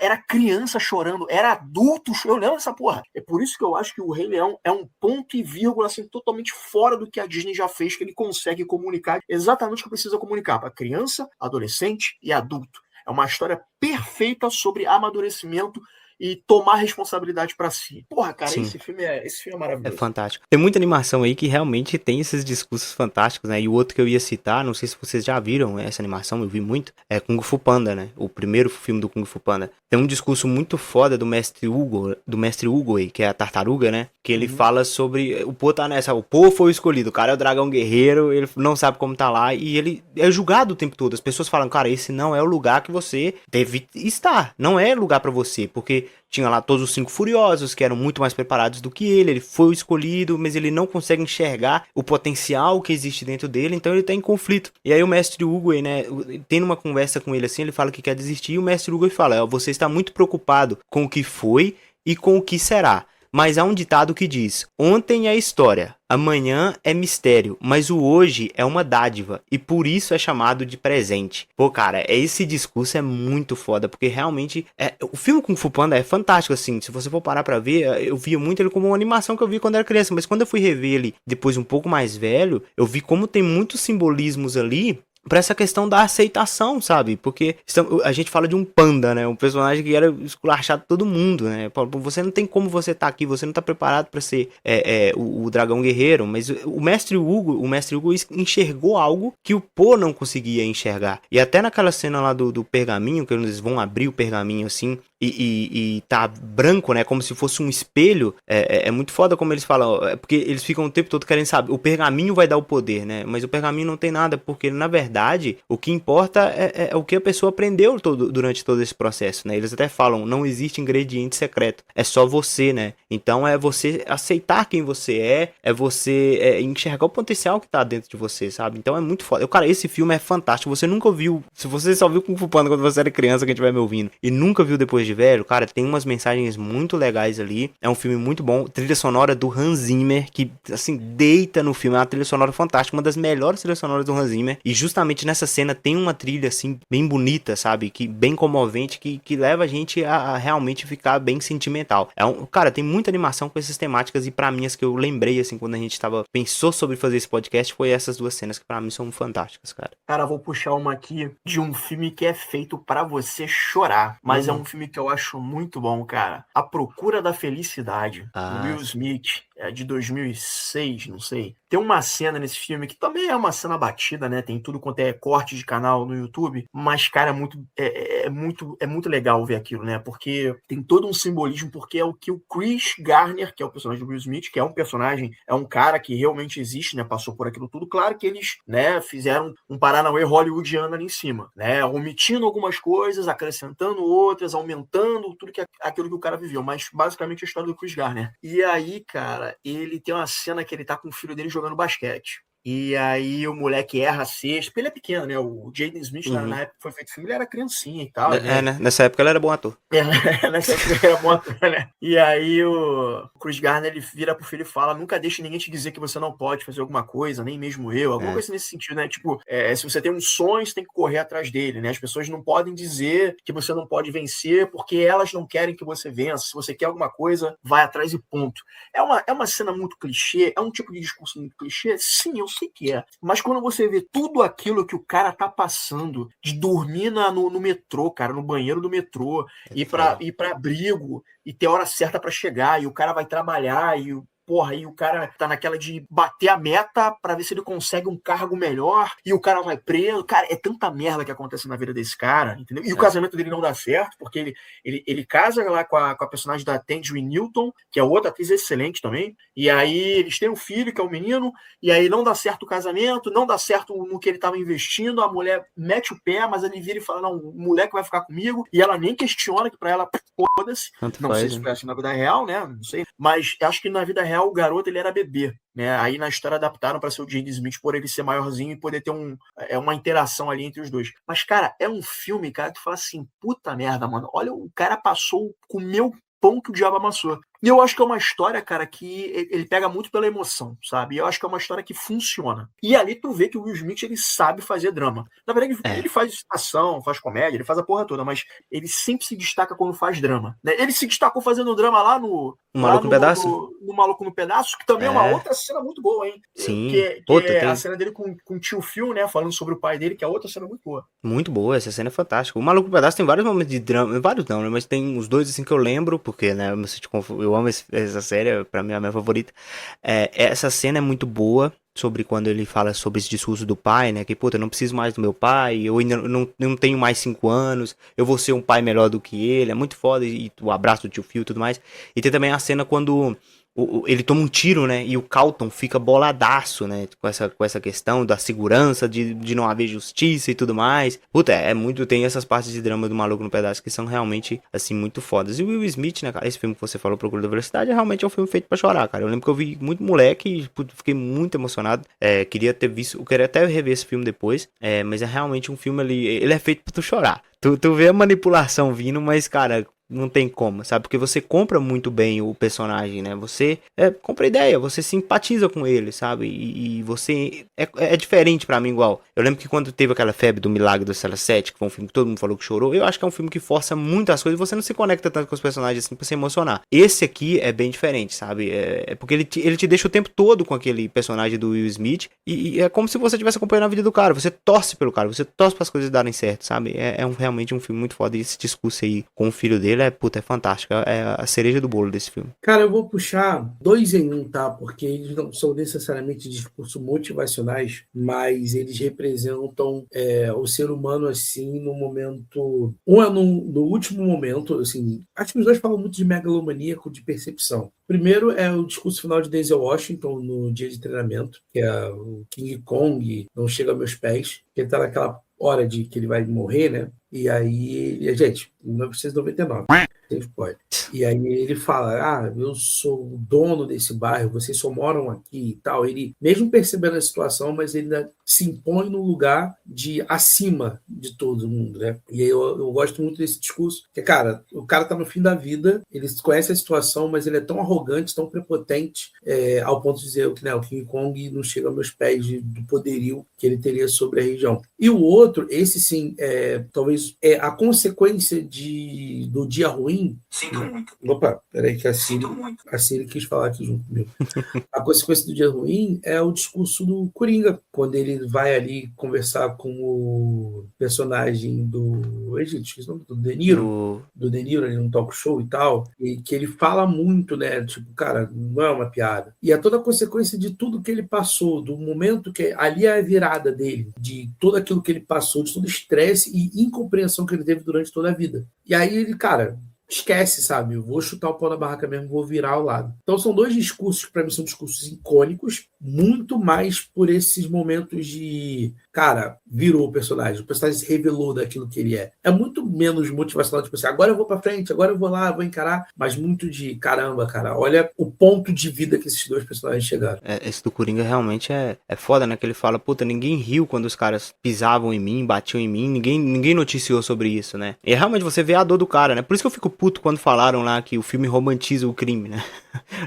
era criança chorando, era adulto chorando. Eu lembro dessa porra. É por isso que eu acho que o Rei Leão é um ponto e vírgula, assim, totalmente fora do que a Disney já fez, que ele consegue comunicar exatamente o que precisa comunicar para criança, adolescente e adulto. É uma história perfeita sobre amadurecimento e tomar responsabilidade pra si. Porra, cara, esse filme é maravilhoso. É fantástico. Tem muita animação aí que realmente tem esses discursos fantásticos, né? E o outro que eu ia citar, não sei se vocês já viram essa animação, eu vi muito, é Kung Fu Panda, né? O primeiro filme do Kung Fu Panda. Tem um discurso muito foda do mestre Hugo, que é a tartaruga, né? Que ele fala sobre o Po tá nessa, o Po foi o escolhido, o cara é o dragão guerreiro, ele não sabe como tá lá e ele é julgado o tempo todo. As pessoas falam, cara, esse não é o lugar que você deve estar, não é lugar pra você, porque tinha lá todos os 5 furiosos, que eram muito mais preparados do que ele foi o escolhido, mas ele não consegue enxergar o potencial que existe dentro dele, então ele tá em conflito. E aí o mestre Hugo, né, tendo uma conversa com ele assim, ele fala que quer desistir, e o mestre Hugo fala, você está muito preocupado com o que foi e com o que será. Mas há um ditado que diz, ontem é história, amanhã é mistério, mas o hoje é uma dádiva, e por isso é chamado de presente. Pô, cara, esse discurso é muito foda, porque realmente, o filme Kung Fu Panda é fantástico, assim, se você for parar pra ver, eu via muito ele como uma animação que eu vi quando era criança, mas quando eu fui rever ele depois um pouco mais velho, eu vi como tem muitos simbolismos ali, pra essa questão da aceitação, sabe? Porque a gente fala de um panda, né? Um personagem que era esculachado todo mundo, né? Você não tem como você tá aqui, você não tá preparado pra ser o dragão guerreiro, mas o mestre Hugo enxergou algo que o Po não conseguia enxergar. E até naquela cena lá do pergaminho, que eles vão abrir o pergaminho assim, e tá branco, né? Como se fosse um espelho. É muito foda como eles falam, porque eles ficam o tempo todo querendo saber, o pergaminho vai dar o poder, né? Mas o pergaminho não tem nada, porque na verdade verdade, o que importa é o que a pessoa aprendeu durante todo esse processo, né? Eles até falam, não existe ingrediente secreto, é só você, né? Então é você aceitar quem você é você enxergar o potencial que tá dentro de você, sabe? Então é muito foda. Cara, esse filme é fantástico. Você nunca viu, se você só viu Kung Fu Panda quando você era criança, quem estiver me ouvindo, e nunca viu depois de velho, cara, tem umas mensagens muito legais ali. É um filme muito bom. Trilha sonora do Hans Zimmer, que, assim, deita no filme. É uma trilha sonora fantástica, uma das melhores trilhas sonoras do Hans Zimmer. E justamente nessa cena tem uma trilha, assim, bem bonita, sabe? Que bem comovente, que leva a gente a realmente ficar bem sentimental. Cara, tem muita animação com essas temáticas, e pra mim, as que eu lembrei, assim, quando a gente pensou sobre fazer esse podcast, foi essas duas cenas que pra mim são fantásticas, cara. Cara, vou puxar uma aqui de um filme que é feito pra você chorar, mas é um filme que eu acho muito bom, cara. A Procura da Felicidade, do Will Smith, é de 2006, não sei. Tem uma cena nesse filme que também é uma cena batida, né? Tem tudo quanto é corte de canal no YouTube, mas, cara, é muito legal ver aquilo, né? Porque tem todo um simbolismo, porque é o que o Chris Garner, que é o personagem do Will Smith, que é um personagem, é um cara que realmente existe, né? Passou por aquilo tudo. Claro que eles, né, fizeram um paranauê hollywoodiano ali em cima, né? Omitindo algumas coisas, acrescentando outras, aumentando tudo aquilo que o cara viveu. Mas, basicamente, a história do Chris Garner. E aí, cara, ele tem uma cena que ele tá com o filho dele jogando basquete. E aí o moleque erra a cesta, porque ele é pequeno, né? O Jaden Smith, na época que foi feito o filme, ele era criancinha e tal, né? Né? Nessa época ele era bom ator. Nessa época ele era bom ator, né? E aí o Chris Garner, ele vira pro filho e fala, nunca deixe ninguém te dizer que você não pode fazer alguma coisa, nem mesmo eu, alguma coisa nesse sentido, né? Tipo, se você tem um sonho, você tem que correr atrás dele, né? As pessoas não podem dizer que você não pode vencer, porque elas não querem que você vença. Se você quer alguma coisa, vai atrás e ponto. É uma cena muito clichê, é um tipo de discurso muito clichê? Sim, eu sei que é. Mas quando você vê tudo aquilo que o cara tá passando, de dormir no metrô, cara, no banheiro do metrô, ir pra abrigo, e ter hora certa pra chegar, e o cara vai trabalhar, e aí o cara tá naquela de bater a meta pra ver se ele consegue um cargo melhor, e o cara vai preso. Cara, é tanta merda que acontece na vida desse cara, entendeu? E o casamento dele não dá certo, porque ele casa lá com a personagem da Tangerine Newton, que é outra atriz excelente também, e aí eles têm um filho, que é um menino, e aí não dá certo o casamento, não dá certo no que ele tava investindo, a mulher mete o pé, mas ele vira e fala, não, o moleque vai ficar comigo, e ela nem questiona, que pra ela, foda-se. Não sei se foi assim na vida real, né? Não sei. Mas acho que na vida real o garoto, ele era bebê, né? Aí na história adaptaram para ser o Jaden Smith, por ele ser maiorzinho e poder ter uma interação ali entre os dois. Mas, cara, é um filme, cara, que tu fala assim, puta merda, mano, olha, o cara comeu pão que o diabo amassou. E eu acho que é uma história, cara, que ele pega muito pela emoção, sabe? Eu acho que é uma história que funciona. E ali tu vê que o Will Smith, ele sabe fazer drama. Na verdade, ele faz ação, faz comédia, ele faz a porra toda, mas ele sempre se destaca quando faz drama, né? Ele se destacou fazendo drama lá no Maluco no Pedaço? No Maluco no Pedaço, que também é uma outra cena muito boa, hein? Sim. Que é a cena dele com o tio Phil, né? Falando sobre o pai dele, que é outra cena muito boa. Muito boa, essa cena é fantástica. O Maluco no Pedaço tem vários momentos de drama, vários não, né? Mas tem uns dois, assim, que eu lembro, porque, né, eu amo essa série, pra mim é a minha favorita. Essa cena é muito boa, sobre quando ele fala sobre esse discurso do pai, né, que, puta, eu não preciso mais do meu pai, eu ainda não tenho mais 5 anos, eu vou ser um pai melhor do que ele, é muito foda, e o abraço do tio Phil e tudo mais. E tem também a cena quando ele toma um tiro, né, e o Carlton fica boladaço, né, com essa questão da segurança, de não haver justiça e tudo mais. Puta, tem essas partes de drama do Maluco no Pedaço que são realmente, assim, muito fodas. E o Will Smith, né, cara, esse filme que você falou, Procura da Velocidade, realmente é um filme feito pra chorar, cara. Eu lembro que eu vi muito moleque e fiquei muito emocionado. Queria até rever esse filme depois, mas é realmente um filme ali, ele é feito pra tu chorar. Tu vê a manipulação vindo, mas, cara, não tem como, sabe? Porque você compra muito bem o personagem, né? Você compra ideia, você simpatiza com ele, sabe? E você... É diferente pra mim, igual. Eu lembro que quando teve aquela febre do Milagre da Cela 7, que foi um filme que todo mundo falou que chorou, eu acho que é um filme que força muitas coisas e você não se conecta tanto com os personagens assim pra se emocionar. Esse aqui é bem diferente, sabe? É porque ele te deixa o tempo todo com aquele personagem do Will Smith e é como se você estivesse acompanhando a vida do cara. Você torce pelo cara, você torce para as coisas darem certo, sabe? Realmente um filme muito foda. E esse discurso aí com o filho dele dele é fantástico. É a cereja do bolo desse filme. Cara, eu vou puxar 2 em 1, tá? Porque eles não são necessariamente discursos motivacionais, mas eles representam o ser humano, assim, no momento... Um é no último momento, assim... Acho que os dois falam muito de megalomaníaco, de percepção. Primeiro é o discurso final de Denzel Washington no dia de treinamento, que é o King Kong não chega aos meus pés, que ele tá naquela hora de que ele vai morrer, né? E aí, gente, 1999, sem spoiler. E aí ele fala, eu sou o dono desse bairro, vocês só moram aqui e tal. Ele, mesmo percebendo a situação, mas ele ainda se impõe no lugar de acima de todo mundo, né? E aí eu gosto muito desse discurso, porque, cara, o cara tá no fim da vida, ele conhece a situação, mas ele é tão arrogante, tão prepotente, ao ponto de dizer que, né, o King Kong não chega aos meus pés do poderio que ele teria sobre a região. E o outro, esse sim, talvez a consequência do dia ruim. Sinto muito. Opa, peraí que a Siri quis falar aqui junto comigo. A consequência do dia ruim é o discurso do Coringa, quando ele vai ali conversar com o personagem do... Gente, esqueci o nome do De Niro. Do De Niro ali num talk show e tal, e que ele fala muito, né? Tipo, cara, não é uma piada. E é toda a consequência de tudo que ele passou, do momento que ali é a virada dele, de tudo aquilo que ele passou, de todo o estresse e incompreensão que ele teve durante toda a vida. E aí ele, cara, esquece, sabe? Eu vou chutar o pau na barraca mesmo, vou virar ao lado. Então são 2 discursos que para mim são discursos icônicos, muito mais por esses momentos de, cara, virou o personagem se revelou daquilo que ele é. É muito menos motivacional, tipo assim, agora eu vou pra frente, agora eu vou lá, vou encarar, mas muito de, caramba, cara, olha o ponto de vida que esses 2 personagens chegaram. Esse do Coringa realmente é foda, né? Que ele fala, puta, ninguém riu quando os caras pisavam em mim, batiam em mim, ninguém noticiou sobre isso, né? E realmente você vê a dor do cara, né? Por isso que eu fico puto quando falaram lá que o filme romantiza o crime, né?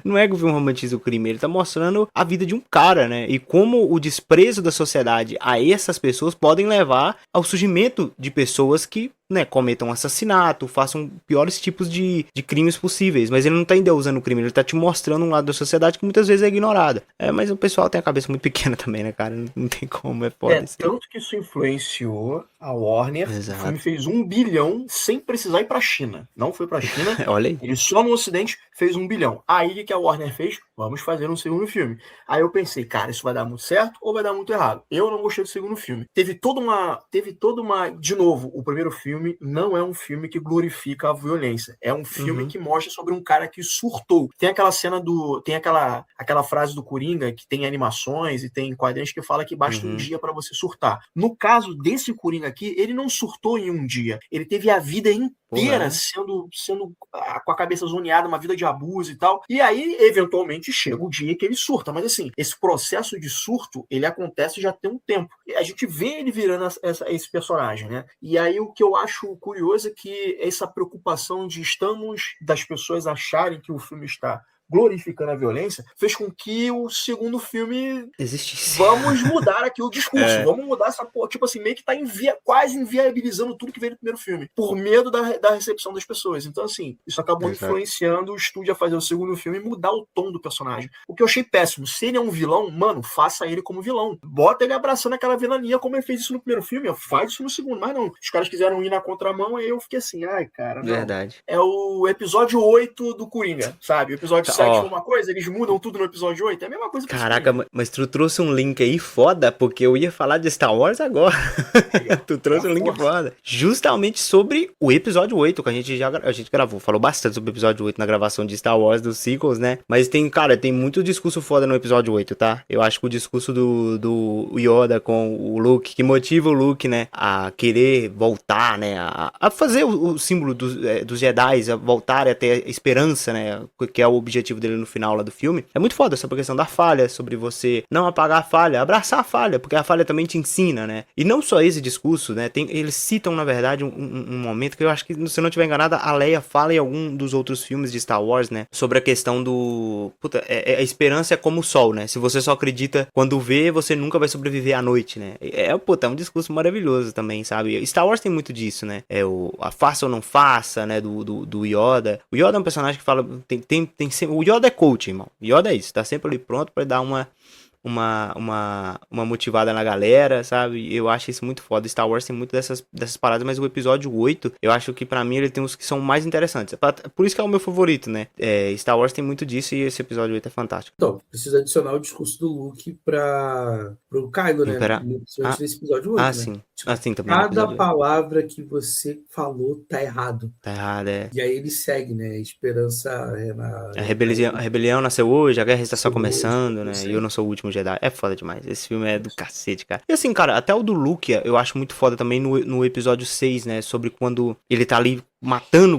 Não é que o filme romantiza o crime, ele tá mostrando a vida de um cara, né? E como o desprezo da sociedade a essas pessoas podem levar ao surgimento de pessoas que, né, cometam assassinato, façam piores tipos de crimes possíveis. Mas ele não tá endeusando o crime, ele tá te mostrando um lado da sociedade que muitas vezes é ignorado. Mas o pessoal tem a cabeça muito pequena também, né, cara? Não tem como, foda. Tanto que isso influenciou a Warner. Exato. O filme fez 1 bilhão sem precisar ir pra China. Não foi pra China. Olha aí. Ele só no Ocidente fez 1 bilhão. Aí o que a Warner fez? Vamos fazer um segundo filme. Aí eu pensei, cara, isso vai dar muito certo ou vai dar muito errado? Eu não gostei do segundo filme. Teve toda uma... De novo, o primeiro filme não é um filme que glorifica a violência. É um filme que mostra sobre um cara que surtou. Tem aquela cena tem aquela frase do Coringa que tem animações e tem quadrinhos que fala que basta um dia pra você surtar. No caso desse Coringa aqui, ele não surtou em um dia. Ele teve a vida inteira sendo com a cabeça zoneada, uma vida de abuso e tal. E aí, eventualmente, chega o dia que ele surta. Mas assim, esse processo de surto, ele acontece já tem um tempo. E a gente vê ele virando esse personagem, né? E aí o que eu acho curioso é que essa preocupação das pessoas acharem que o filme está glorificando a violência, fez com que o segundo filme existisse. Vamos mudar aqui o discurso, vamos mudar essa porra, tipo assim, meio que tá quase inviabilizando tudo que veio no primeiro filme, por medo da recepção das pessoas. Então, assim, isso acabou influenciando o estúdio a fazer o segundo filme e mudar o tom do personagem. O que eu achei péssimo, se ele é um vilão, mano, faça ele como vilão. Bota ele abraçando aquela vilania como ele fez isso no primeiro filme, faz isso no segundo, mas não. Os caras quiseram ir na contramão e eu fiquei assim, ai, cara, não. Verdade. É o episódio 8 do Coringa, sabe? O episódio 7 foi uma coisa, eles mudam tudo no episódio 8, é a mesma coisa. Caraca, mas tu trouxe um link aí foda, porque eu ia falar de Star Wars agora. Tu trouxe um link foda. Justamente sobre o episódio 8, que a gente gravou, falou bastante sobre o episódio 8 na gravação de Star Wars, dos sequels, né? Mas tem muito discurso foda no episódio 8, tá? Eu acho que o discurso do Yoda com o Luke, que motiva o Luke, né, a querer voltar, né, a fazer o símbolo dos Jedi, a voltar a ter esperança, né, que é o objetivo dele no final lá do filme. É muito foda sobre a questão da falha, sobre você não apagar a falha, abraçar a falha, porque a falha também te ensina, né? E não só esse discurso, né? Eles citam, na verdade, um momento que eu acho que, se eu não estiver enganado, a Leia fala em algum dos outros filmes de Star Wars, né? Sobre a questão do... Puta, a esperança é como o sol, né? Se você só acredita quando vê, você nunca vai sobreviver à noite, né? É um discurso maravilhoso também, sabe? Star Wars tem muito disso, né? A faça ou não faça, né? Do Yoda. O Yoda é um personagem que fala... O Yoda é coach, irmão. O Yoda é isso. Tá sempre ali pronto pra dar uma uma motivada na galera, sabe? Eu acho isso muito foda. Star Wars tem muito dessas paradas, mas o episódio 8, eu acho que pra mim ele tem uns que são mais interessantes. Por isso que é o meu favorito, né? Star Wars tem muito disso e esse episódio 8 é fantástico. Então, precisa adicionar o discurso do Luke pro Kylo, né? Principalmente nesse episódio 8, né? Sim. Tipo, Sim, também. cada palavra que você falou tá errado. Tá errado, E aí ele segue, né? Esperança A rebelião nasceu hoje, a guerra está só começando, né? E eu não sou o último Jedi. É foda demais. Esse filme é do cacete, cara. E assim, cara, até o do Luke eu acho muito foda também no episódio 6, né? Sobre quando ele tá ali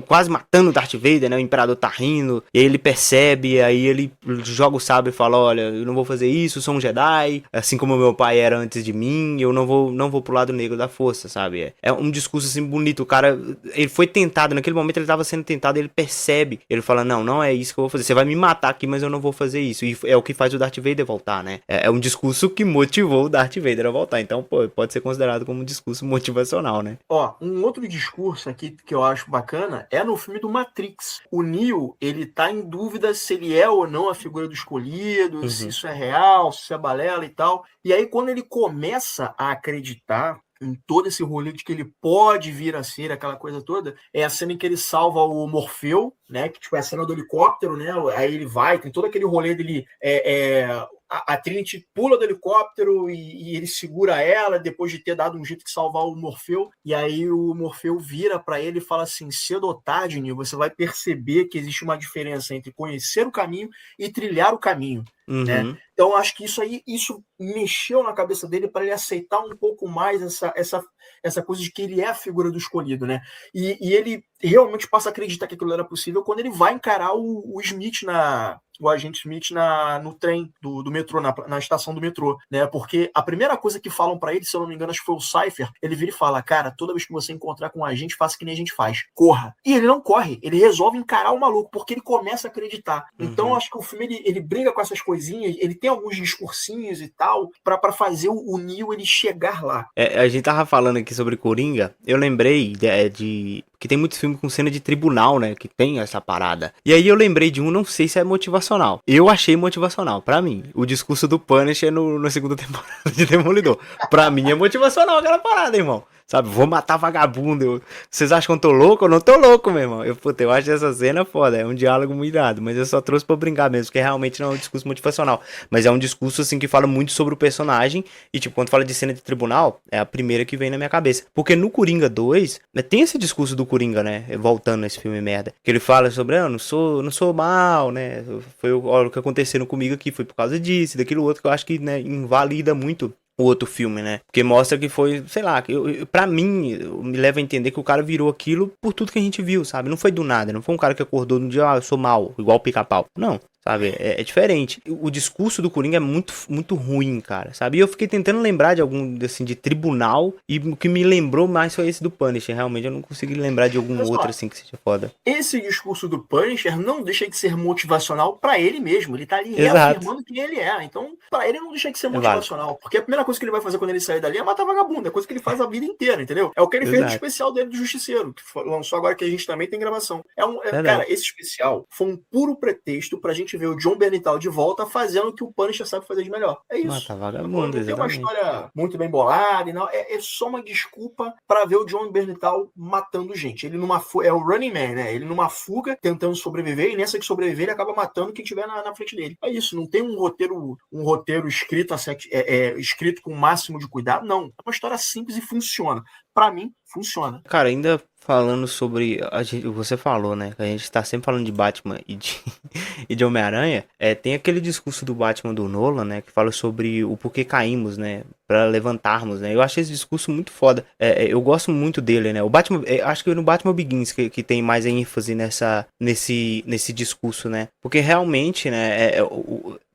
quase matando o Darth Vader, né? O Imperador tá rindo, e aí ele percebe, aí ele joga o sabre e fala, olha, eu não vou fazer isso, eu sou um Jedi, assim como meu pai era antes de mim, eu não vou pro lado negro da força, sabe? É um discurso assim bonito, o cara, ele foi tentado, naquele momento ele tava sendo tentado, ele percebe, ele fala, não é isso que eu vou fazer, você vai me matar aqui, mas eu não vou fazer isso, e é o que faz o Darth Vader voltar, né? É um discurso que motivou o Darth Vader a voltar, então, pô, pode ser considerado como um discurso motivacional, né? Ó, um outro discurso aqui que eu acho bacana é no filme do Matrix. O Neo, ele tá em dúvida se ele é ou não a figura do escolhido, se isso é real, se isso é balela e tal. E aí, quando ele começa a acreditar em todo esse rolê de que ele pode vir a ser aquela coisa toda, é a cena em que ele salva o Morfeu, né? Que tipo, é a cena do helicóptero, né? Aí ele vai, tem todo aquele rolê dele. A Trinity pula do helicóptero e ele segura ela depois de ter dado um jeito de salvar o Morfeu. E aí o Morfeu vira para ele e fala assim: cedo ou tarde, Neo, você vai perceber que existe uma diferença entre conhecer o caminho e trilhar o caminho. Né? Então acho que isso mexeu na cabeça dele para ele aceitar um pouco mais essa coisa de que ele é a figura do escolhido, né? E ele realmente passa a acreditar que aquilo era possível quando ele vai encarar o Smith o agente Smith no trem do metrô, na estação do metrô, né? Porque a primeira coisa que falam para ele, se eu não me engano, acho que foi o Cypher, ele vira e fala, cara, toda vez que você encontrar com a gente, faça que nem a gente faz, corra. E ele não corre, ele resolve encarar o maluco, porque ele começa a acreditar. Então acho que o filme, ele briga com essas coisinhas, ele tem alguns discursinhos e tal, para fazer o Neo ele chegar lá. A gente tava falando aqui sobre Coringa, eu lembrei que tem muitos filmes com cena de tribunal, né, que tem essa parada. E aí eu lembrei de não sei se é motivacional. Eu achei motivacional, pra mim. O discurso do Punisher na segunda temporada de Demolidor. Pra mim é motivacional aquela parada, irmão. Sabe, vou matar vagabundo. Vocês acham que eu tô louco? Eu não tô louco, meu irmão. Eu acho essa cena foda. É um diálogo muito irado. Mas eu só trouxe pra brincar mesmo, porque realmente não é um discurso motivacional. Mas é um discurso, assim, que fala muito sobre o personagem. E, tipo, quando fala de cena de tribunal, é a primeira que vem na minha cabeça. Porque no Coringa 2, né, tem esse discurso do Coringa, né? Voltando nesse filme merda. Que ele fala sobre, eu não sou mal, né? Foi o que aconteceu comigo aqui, foi por causa disso, daquilo outro, que eu acho que, né, invalida muito o outro filme, né? Porque mostra que foi, sei lá, pra mim, me leva a entender que o cara virou aquilo por tudo que a gente viu, sabe? Não foi do nada, não foi um cara que acordou no dia, eu sou mal, igual o Pica-Pau. Não. Sabe, é diferente. O discurso do Coringa é muito, muito ruim, cara, sabe? E eu fiquei tentando lembrar de algum, assim, de tribunal, e o que me lembrou mais foi esse do Punisher. Realmente, eu não consegui lembrar de algum outro, assim, que seja foda. Esse discurso do Punisher não deixa de ser motivacional pra ele mesmo. Ele tá ali reafirmando quem ele é. Então, pra ele não deixa de ser motivacional. Porque a primeira coisa que ele vai fazer quando ele sair dali é matar vagabundo. É coisa que ele faz a vida inteira, entendeu? É o que ele fez no especial dele do Justiceiro, que lançou agora, que a gente também tem gravação. Cara, esse especial foi um puro pretexto pra gente ver o John Bernthal de volta fazendo o que o Punisher sabe fazer de melhor. É isso. Mata vagabundo, não tem uma história muito bem bolada e não. É só uma desculpa pra ver o John Bernthal matando gente. Ele é o Running Man, né? Ele numa fuga, tentando sobreviver, e nessa que sobreviver, ele acaba matando quem tiver na frente dele. É isso. Não tem um roteiro escrito, escrito com o máximo de cuidado. Não. É uma história simples e funciona. Pra mim, funciona. Cara, ainda falando sobre... você falou, né? Que a gente tá sempre falando de Batman e de Homem-Aranha. Tem aquele discurso do Batman do Nolan, né? Que fala sobre o porquê caímos, né? Pra levantarmos, né? Eu achei esse discurso muito foda. Eu gosto muito dele, né? O Batman... acho que no Batman Begins que tem mais ênfase nesse discurso, né? Porque realmente, né?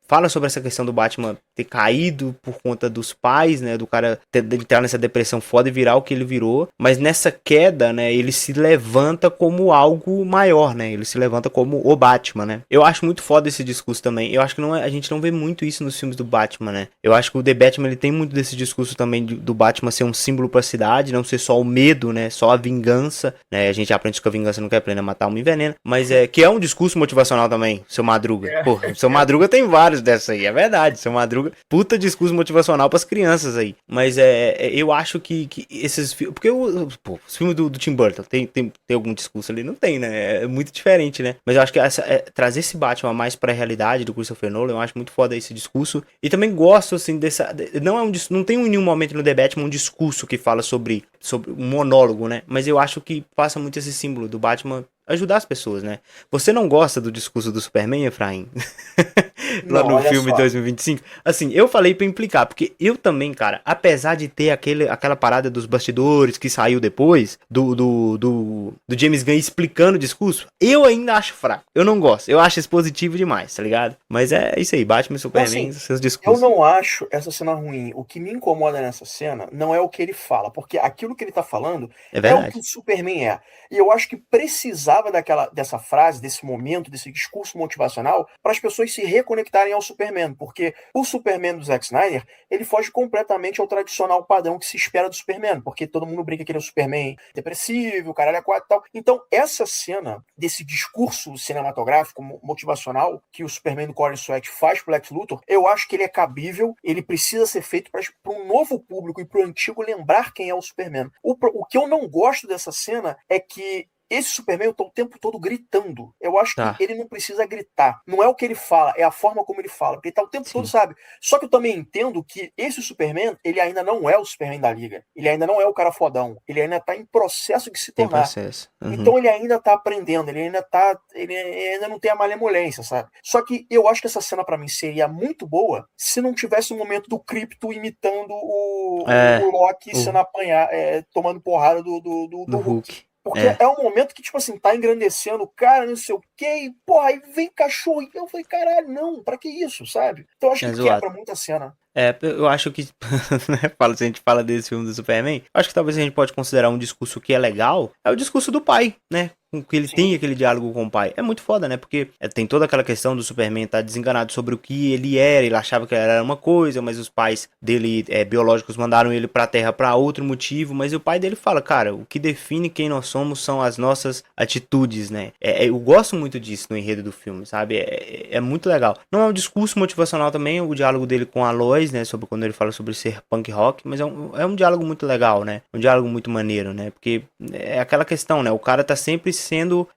Fala sobre essa questão do Batman ter caído por conta dos pais, né? Do cara entrar nessa depressão foda e virar o que ele virou. Mas nessa queda, né? Ele se levanta como algo maior, né? Ele se levanta como o Batman, né? Eu acho muito foda esse discurso também. Eu acho que a gente não vê muito isso nos filmes do Batman, né? Eu acho que o The Batman, ele tem muito desse discurso também do Batman ser um símbolo pra cidade, não ser só o medo, né? Só a vingança, né? A gente aprende que a vingança não quer plena, matar uma envenena. Mas que é um discurso motivacional também, Seu Madruga. Porra, Seu Madruga tem vários vários dessa aí, é verdade. Seu Madruga, puta discurso motivacional pras crianças aí. Mas eu acho que esses filmes. Porque os filmes do Tim Burton tem algum discurso ali? Não tem, né? É muito diferente, né? Mas eu acho que trazer esse Batman mais pra realidade do Christopher Nolan, eu acho muito foda esse discurso. E também gosto, assim, dessa. Não tem em nenhum momento no The Batman um discurso que fala sobre um monólogo, né? Mas eu acho que passa muito esse símbolo do Batman ajudar as pessoas, né? Você não gosta do discurso do Superman, Efraim? Lá Não, no olha filme só. 2025? Assim, eu falei pra implicar, porque eu também, cara, apesar de ter aquela parada dos bastidores que saiu depois, do James Gunn explicando o discurso, eu ainda acho fraco. Eu não gosto. Eu acho expositivo demais, tá ligado? Mas é isso aí, Batman e Então, Superman, assim, seus eu discursos. não acho essa cena ruim. O que me incomoda nessa cena não é o que ele fala, porque aquilo que ele tá falando É é o que verdade. o Superman é. E eu acho que precisava dessa frase, desse momento, desse discurso motivacional, para as pessoas se reconectarem ao Superman, porque o Superman do Zack Snyder, ele foge completamente ao tradicional padrão que se espera do Superman, porque todo mundo brinca que ele é o Superman depressivo, caralho é quatro e tal. Então, essa cena desse discurso cinematográfico motivacional que o Superman do Colin Sweat faz pro Lex Luthor, eu acho que ele é cabível, ele precisa ser feito para um novo público e pro antigo lembrar quem é o Superman. O que eu não gosto dessa cena é que esse Superman tá o tempo todo gritando. Eu acho que Tá, ele não precisa gritar. Não é o que ele fala, é a forma como ele fala. Porque ele tá o tempo todo, sim. sabe? Só que eu também entendo que esse Superman, ele ainda não é o Superman da Liga. Ele ainda não é o cara fodão. Ele ainda tá em processo de se Tem tornar. processo. Uhum. Então ele ainda tá aprendendo, ele ainda não tem a malemolência, sabe? Só que eu acho que essa cena pra mim seria muito boa se não tivesse o momento do Krypto imitando o Loki sendo tomando porrada do Do Hulk. Hulk. Porque é um momento que, tipo assim, tá engrandecendo o cara, não sei o quê, e, porra, aí vem cachorro. E eu falei, caralho, não, pra que isso, sabe? Então eu acho É que zoado. quebra muito a cena. Eu acho que, né, se a gente fala desse filme do Superman, acho que talvez a gente pode considerar um discurso que é legal, é o discurso do pai, né? Com que ele tem aquele diálogo com o pai. É muito foda, né? Porque tem toda aquela questão do Superman estar desenganado sobre o que ele era, ele achava que ele era uma coisa, mas os pais dele, biológicos, mandaram ele pra Terra pra outro motivo, mas o pai dele fala, cara, o que define quem nós somos são as nossas atitudes, né? Eu gosto muito disso no enredo do filme, sabe? É muito legal. Não é um discurso motivacional também, o diálogo dele com a Lois, né? Sobre quando ele fala sobre ser punk rock, mas é um diálogo muito legal, né? Um diálogo muito maneiro, né? Porque é aquela questão, né? O cara tá sempre sendo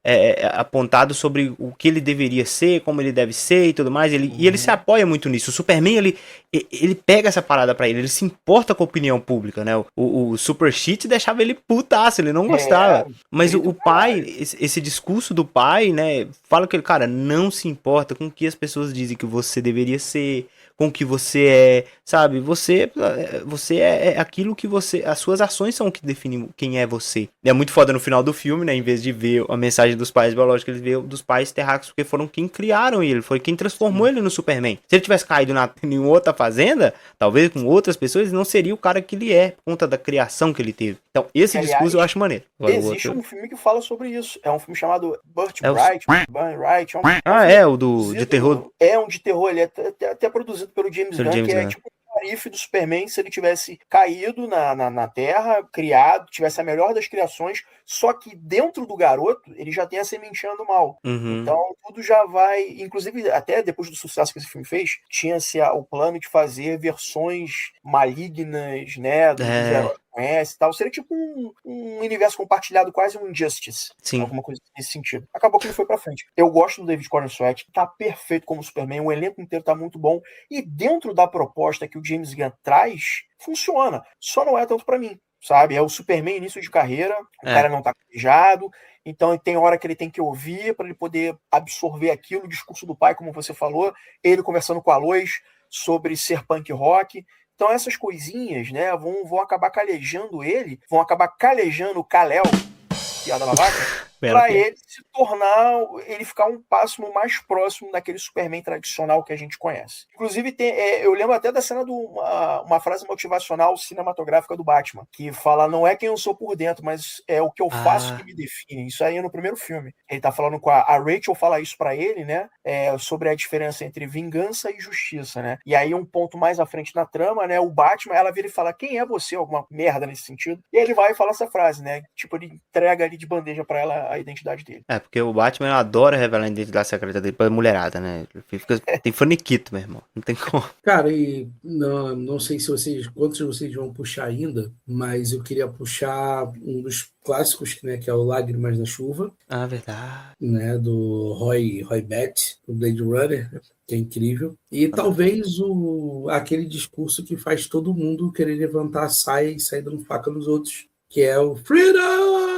apontado sobre o que ele deveria ser, como ele deve ser e tudo mais. E ele se apoia muito nisso. O Superman, ele pega essa parada pra ele se importa com a opinião pública, né? O Super Cheat deixava ele putaço, ele não gostava. Mas o pai, esse discurso do pai, né? Fala que ele, cara, não se importa com o que as pessoas dizem que você deveria ser, com o que você é, sabe? Você é aquilo que você... As suas ações são o que definem quem é você. E é muito foda no final do filme, né? Em vez de ver a mensagem dos pais biológicos, ele vê dos pais terráqueos, porque foram quem criaram ele, foi quem transformou ele no Superman. Se ele tivesse caído em outra fazenda, talvez com outras pessoas, ele não seria o cara que ele é, por conta da criação que ele teve. Então, esse discurso eu acho maneiro. Existe um filme que fala sobre isso. É um filme chamado Burn Right. De terror. É um de terror, ele é até produzido pelo James Gunn, que é tipo um tarife do Superman se ele tivesse caído na Terra, criado, tivesse a melhor das criações, só que dentro do garoto ele já tem a sementinha do mal. Então tudo já vai... Inclusive, até depois do sucesso que esse filme fez, tinha-se o plano de fazer versões malignas, né, dos heróis conhece e tal. Seria tipo um universo compartilhado, quase um Injustice. Sim. Alguma coisa nesse sentido. Acabou que ele foi pra frente. Eu gosto do David Gordon Sweat, tá perfeito como Superman, o elenco inteiro tá muito bom, e dentro da proposta que o James Gunn traz, funciona. Só não é tanto pra mim, sabe? É o Superman início de carreira, o cara não tá calejado, então tem hora que ele tem que ouvir para ele poder absorver aquilo, o discurso do pai, como você falou, ele conversando com a Lois sobre ser punk rock. Então essas coisinhas, né, vão acabar calejando ele, vão acabar calejando o Kal-El, piada da vaca, para ele se tornar, ele ficar um passo mais próximo daquele Superman tradicional que a gente conhece. Inclusive, eu lembro até da cena de uma frase motivacional cinematográfica do Batman, que fala, não é quem eu sou por dentro, mas é o que eu faço que me define. Isso aí é no primeiro filme. Ele tá falando com a Rachel, fala isso para ele, né, sobre a diferença entre vingança e justiça, né. E aí um ponto mais à frente na trama, né, o Batman, ela vira e fala, quem é você? Alguma merda nesse sentido. E ele vai e fala essa frase, né, tipo, ele entrega ali de bandeja para ela a identidade dele. Porque o Batman adora revelar a identidade secreta dele pra mulherada, né? Tem faniquito, meu irmão. Não tem como. Cara, e não sei quantos vocês vão puxar ainda, mas eu queria puxar um dos clássicos, né, que é o Lágrimas na Chuva, Ah, verdade. né, do Roy Batty, do Blade Runner, que é incrível. E talvez aquele discurso que faz todo mundo querer levantar a saia e sair dando faca nos outros, que é o Freedom!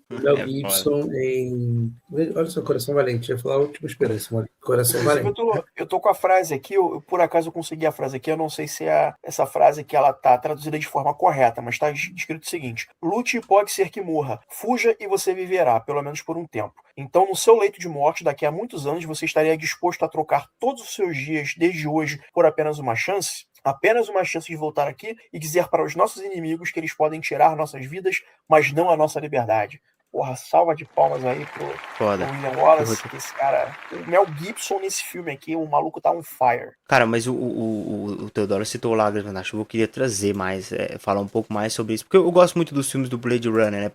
Mel Gibson em... Olha só, Coração Valente. Eu ia falar a Última Esperança, mas Coração Inclusive, Valente. eu tô com a frase aqui, por acaso eu consegui a frase aqui, eu não sei se é essa frase que ela tá traduzida de forma correta, mas tá escrito o seguinte: lute e pode ser que morra, fuja e você viverá, pelo menos por um tempo. Então, no seu leito de morte, daqui a muitos anos, você estaria disposto a trocar todos os seus dias, desde hoje, por apenas uma chance? Apenas uma chance de voltar aqui e dizer para os nossos inimigos que eles podem tirar nossas vidas, mas não a nossa liberdade. Porra, salva de palmas aí pro William Wallace, que esse cara... O Mel Gibson nesse filme aqui, o maluco tá on fire. Cara, mas o Teodoro citou Lágrimas na Chuva, eu queria trazer mais, falar um pouco mais sobre isso, porque eu gosto muito dos filmes do Blade Runner, né?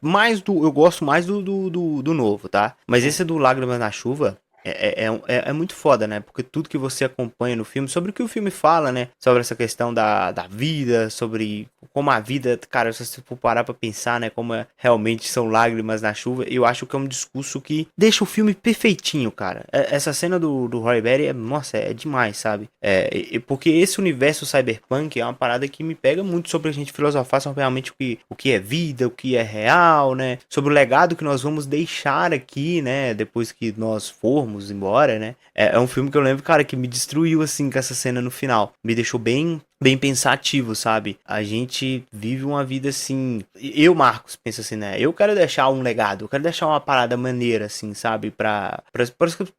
Eu gosto mais do novo, tá? Mas esse do Lágrimas na Chuva... É muito foda, né? Porque tudo que você acompanha no filme, sobre o que o filme fala, né? Sobre essa questão da vida, sobre como a vida, cara, se você for parar pra pensar, né? Como realmente são lágrimas na chuva, eu acho que é um discurso que deixa o filme perfeitinho, cara. Essa cena do Roy Batty, nossa, é demais, sabe? Porque esse universo cyberpunk é uma parada que me pega muito sobre a gente filosofar sobre realmente o que é vida, o que é real, né? Sobre o legado que nós vamos deixar aqui, né? Depois que nós formos embora, né? É um filme que eu lembro, cara, que me destruiu, assim, com essa cena no final. Me deixou bem pensativo, sabe? A gente vive uma vida assim... Eu, Marcos, penso assim, né? Eu quero deixar um legado, eu quero deixar uma parada maneira, assim, sabe? Pra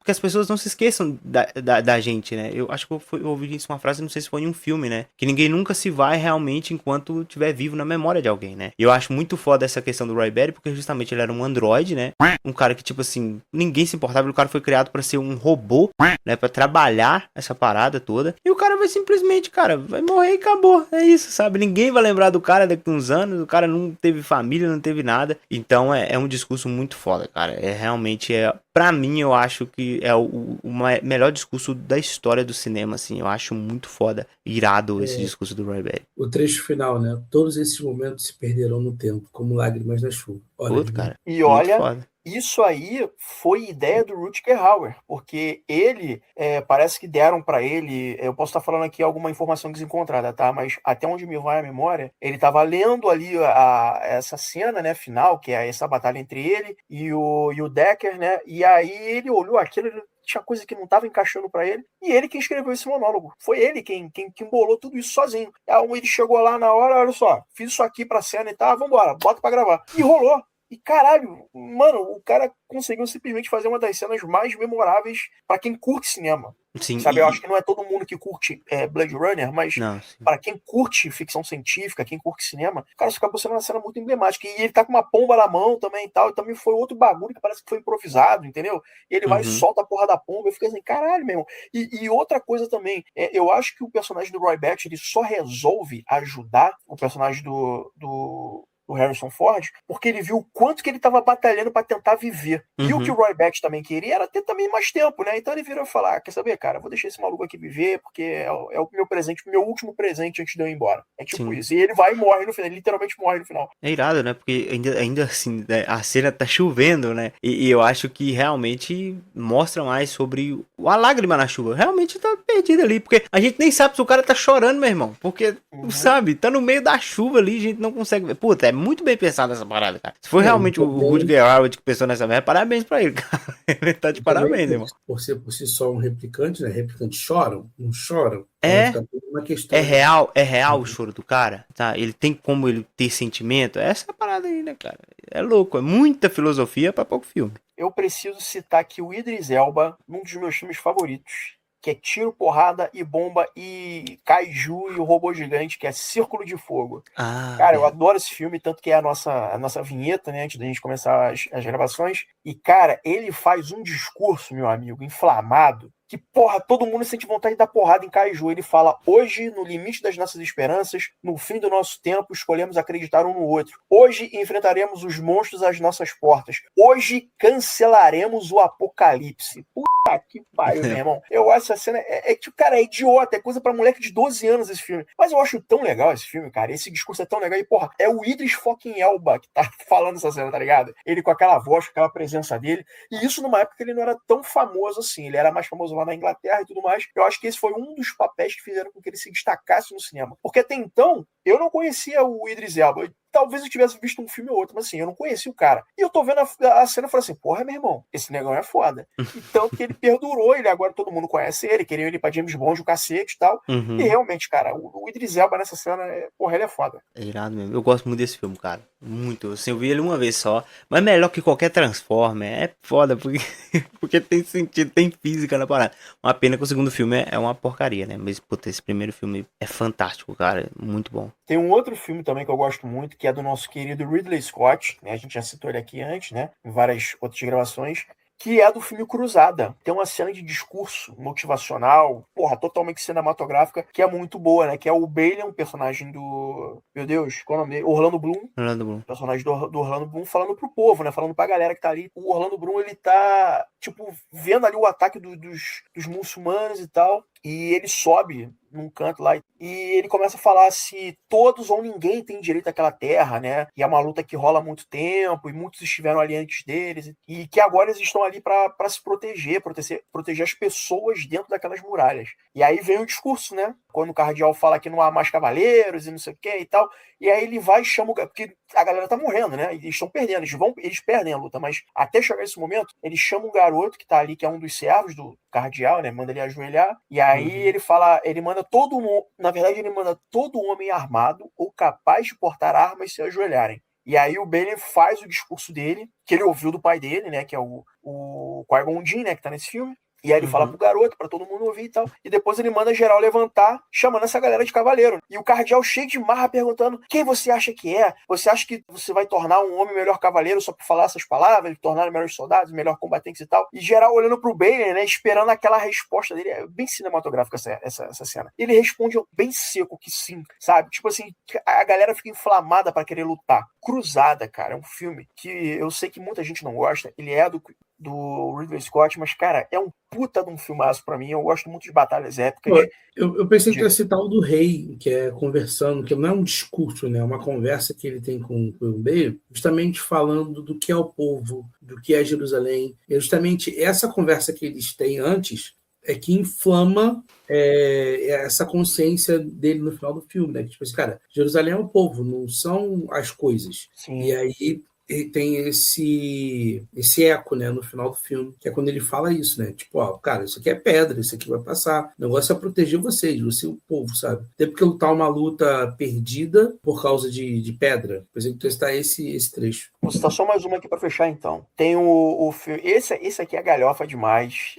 que as pessoas não se esqueçam da gente, né? Eu acho que eu ouvi isso uma frase, não sei se foi em um filme, né? Que ninguém nunca se vai realmente enquanto estiver vivo na memória de alguém, né? E eu acho muito foda essa questão do Roy Batty, porque justamente ele era um androide, né? Um cara que, tipo assim, ninguém se importava, o cara foi criado pra ser um robô, né? Pra trabalhar essa parada toda. E o cara vai simplesmente, cara, vai morrer e acabou. É isso, sabe? Ninguém vai lembrar do cara daqui a uns anos. O cara não teve família, não teve nada. Então é um discurso muito foda, cara. Realmente pra mim, eu acho que é o melhor discurso da história do cinema, assim. Eu acho muito foda, irado esse discurso do Roy Batty. O trecho final, né? Todos esses momentos se perderão no tempo, como lágrimas na chuva. Puto, cara. E olha, isso aí foi ideia do Rutger Hauer, porque ele, parece que deram pra ele, eu posso estar falando aqui alguma informação desencontrada, tá? Mas até onde me vai a memória, ele tava lendo ali essa cena, né, final, que é essa batalha entre ele e o Decker, né? E aí ele olhou aquilo, ele tinha coisa que não estava encaixando pra ele, e ele quem escreveu esse monólogo. Foi ele quem embolou tudo isso sozinho. Aí ele chegou lá na hora, olha só, fiz isso aqui pra cena e tal, vambora, bota pra gravar. E rolou. E caralho, mano, o cara conseguiu simplesmente fazer uma das cenas mais memoráveis pra quem curte cinema. Sim, sabe, eu acho que não é todo mundo que curte Blade Runner, mas para quem curte ficção científica, quem curte cinema, cara, isso acabou sendo uma cena muito emblemática. E ele tá com uma pomba na mão também e tal, e também foi outro bagulho que parece que foi improvisado, entendeu? E ele vai e solta a porra da pomba, eu fiquei assim, caralho, meu irmão. E outra coisa também, eu acho que o personagem do Roy Batty, ele só resolve ajudar o personagem do Harrison Ford, porque ele viu o quanto que ele estava batalhando para tentar viver. E o que o Roy Batty também queria era ter também mais tempo, né? Então ele virou falar, quer saber, cara, vou deixar esse maluco aqui viver, porque é o meu presente, meu último presente antes de eu ir embora. É tipo isso. E ele vai e morre no final, ele literalmente morre no final. É irado, né? Porque ainda assim, né? A cena tá chovendo, né? E eu acho que realmente mostra mais sobre a lágrima na chuva. Realmente tá perdida ali, porque a gente nem sabe se o cara tá chorando, meu irmão. Porque, sabe, tá no meio da chuva ali, a gente não consegue ver. Puta, é muito bem pensado essa parada, cara. Se foi realmente o Rutger Hauer que pensou nessa merda, parabéns pra ele, cara. Ele tá de parabéns, irmão. Por si só um replicante, né? Replicantes choram, não choram. Uma questão é real o choro do cara, tá? Ele tem como ele ter sentimento. Essa parada aí, né, cara? É louco, é muita filosofia pra pouco filme. Eu preciso citar aqui o Idris Elba, num dos meus filmes favoritos, que é Tiro, Porrada e Bomba e Kaiju e o Robô Gigante, que é Círculo de Fogo. Cara, eu adoro esse filme, tanto que é a nossa vinheta, né, antes da gente começar as gravações. E, cara, ele faz um discurso, meu amigo, inflamado, que, porra, todo mundo sente vontade de dar porrada em Kaiju. Ele fala, hoje, no limite das nossas esperanças, no fim do nosso tempo, escolhemos acreditar um no outro. Hoje, enfrentaremos os monstros às nossas portas. Hoje, cancelaremos o apocalipse. Puta que pariu, meu irmão. Eu acho essa cena, tipo, cara, é idiota, é coisa pra moleque de 12 anos esse filme. Mas eu acho tão legal esse filme, cara. Esse discurso é tão legal. E, porra, é o Idris fucking Elba que tá falando essa cena, tá ligado? Ele com aquela voz, com aquela presença dele. E isso numa época que ele não era tão famoso assim. Ele era mais famoso lá na Inglaterra e tudo mais. Eu acho que esse foi um dos papéis que fizeram com que ele se destacasse no cinema. Porque até então, eu não conhecia o Idris Elba. Talvez eu tivesse visto um filme ou outro, mas assim, eu não conhecia o cara. E eu tô vendo a cena e falei assim, porra, meu irmão, esse negão é foda. Então que ele perdurou, ele agora todo mundo conhece ele, queria ele pra James Bond, o cacete e tal. E realmente, cara, o Idris Elba nessa cena, porra, ele é foda. É irado mesmo. Eu gosto muito desse filme, cara. Muito. Assim, eu vi ele uma vez só. Mas melhor que qualquer Transformer. É foda, porque tem sentido, tem física na parada. Uma pena que o segundo filme é uma porcaria, né? Mas, puta, esse primeiro filme é fantástico, cara. É muito bom. Tem um outro filme também que eu gosto muito, que é do nosso querido Ridley Scott, né? A gente já citou ele aqui antes, né? Em várias outras gravações. Que é do filme Cruzada. Tem uma cena de discurso motivacional, porra, totalmente cinematográfica, que é muito boa, né? Que é o Bailey, um personagem do... Meu Deus, qual é o nome dele? Orlando Bloom. Orlando Bloom. Personagem do Orlando Bloom falando pro povo, né? Falando pra galera que tá ali. O Orlando Bloom, ele tá, tipo, vendo ali o ataque dos muçulmanos e tal. E ele sobe num canto lá e ele começa a falar se todos ou ninguém tem direito àquela terra, né? E é uma luta que rola há muito tempo e muitos estiveram ali antes deles e que agora eles estão ali para se proteger as pessoas dentro daquelas muralhas. E aí vem o discurso, né? Quando o cardeal fala que não há mais cavaleiros e não sei o que e tal. E aí ele vai e chama porque a galera tá morrendo, né? Eles estão perdendo, eles perdem a luta, mas até chegar esse momento, ele chama um garoto que tá ali, que é um dos servos do cardeal, né? Manda ele ajoelhar. E aí ele fala, ele manda na verdade ele manda todo homem armado ou capaz de portar armas se ajoelharem. E aí o Bailey faz o discurso dele, que ele ouviu do pai dele, né? Que é o Qui-Gon Jinn, né? Que tá nesse filme. E aí ele fala pro garoto, pra todo mundo ouvir e tal. E depois ele manda geral levantar, chamando essa galera de cavaleiro. E o cardeal cheio de marra perguntando, quem você acha que é? Você acha que você vai tornar um homem melhor cavaleiro só por falar essas palavras? Tornar melhores soldados, melhor combatentes e tal? E geral olhando pro Bailey, né? Esperando aquela resposta dele. É bem cinematográfica essa cena. Ele responde bem seco que sim, sabe? Tipo assim, a galera fica inflamada pra querer lutar. Cruzada, cara, é um filme que eu sei que muita gente não gosta. Ele é do Ridley Scott, mas, cara, é um puta de um filmaço pra mim. Eu gosto muito de batalhas épicas. Eu pensei que ia citar o do rei, que é conversando, que não é um discurso, né? É uma conversa que ele tem com o Bailey, justamente falando do que é o povo, do que é Jerusalém. E justamente essa conversa que eles têm antes é que inflama essa consciência dele no final do filme, né? Tipo assim, cara, Jerusalém é o povo, não são as coisas. Sim. E aí tem esse eco, né, no final do filme, que é quando ele fala isso, né? Tipo, ó, cara, isso aqui é pedra, isso aqui vai passar. O negócio é proteger vocês, você e o povo, sabe? Tem porque lutar uma luta perdida por causa de pedra. Por exemplo, testar esse trecho. Vou citar só mais uma aqui pra fechar, então. Tem o filme... Esse aqui é galhofa demais.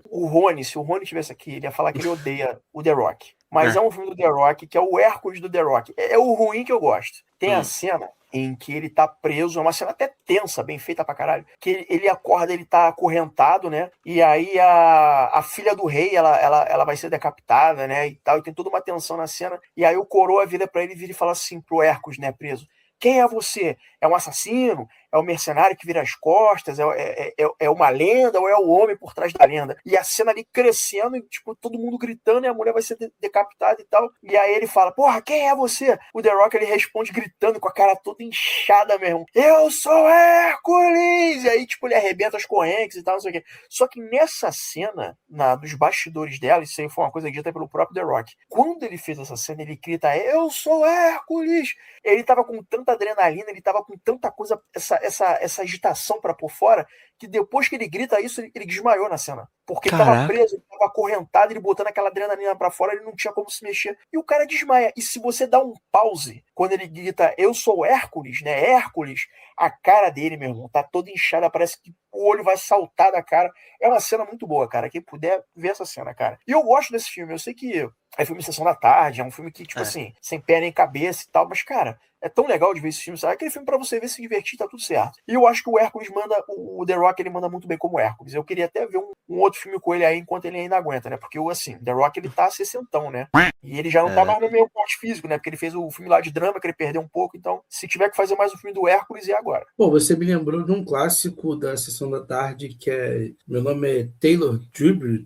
O Rony, se o Rony tivesse aqui, ele ia falar que ele odeia o The Rock. Mas é um filme do The Rock, que é o Hércules do The Rock. É o ruim que eu gosto. Tem a cena em que ele tá preso, é uma cena até tensa, bem feita pra caralho, que ele acorda, ele tá acorrentado, né, e aí a filha do rei, ela vai ser decapitada, né, e tal, e tem toda uma tensão na cena, e aí o coroa vira pra ele e fala assim pro Hércules, né, preso, quem é você? É um assassino? É um mercenário que vira as costas? É uma lenda ou é o homem por trás da lenda? E a cena ali crescendo, e tipo, todo mundo gritando e a mulher vai ser decapitada e tal. E aí ele fala, porra, quem é você? O The Rock, ele responde gritando com a cara toda inchada mesmo. Eu sou Hércules! E aí, tipo, ele arrebenta as correntes e tal, não sei o quê. Só que nessa cena, dos bastidores dela, isso aí foi uma coisa dita pelo próprio The Rock. Quando ele fez essa cena, ele grita, eu sou Hércules! Ele tava com tanta adrenalina, ele tava com tanta coisa, essa agitação pra pôr fora, que depois que ele grita isso, ele desmaiou na cena. Porque ele tava preso, ele tava acorrentado, ele botando aquela adrenalina pra fora, ele não tinha como se mexer. E o cara desmaia. E se você dá um pause, quando ele grita, eu sou Hércules, né? Hércules, a cara dele, meu irmão, tá toda inchada, parece que o olho vai saltar da cara. É uma cena muito boa, cara. Quem puder ver essa cena, cara. E eu gosto desse filme. Eu sei que É filme Sessão da Tarde, é um filme que, tipo assim, sem pé nem cabeça e tal, mas, cara, é tão legal de ver esse filme, sabe? Aquele filme pra você ver, se divertir, tá tudo certo. E eu acho que o Hércules o The Rock, ele manda muito bem como Hércules. Eu queria até ver um outro filme com ele aí, enquanto ele ainda aguenta, né? Porque, assim, The Rock, ele tá 60, né? E ele já não tá mais no meio porte físico, né? Porque ele fez o filme lá de drama, que ele perdeu um pouco, então, se tiver que fazer mais um filme do Hércules, é agora. Pô, você me lembrou de um clássico da Sessão da Tarde, que é... Meu nome é Taylor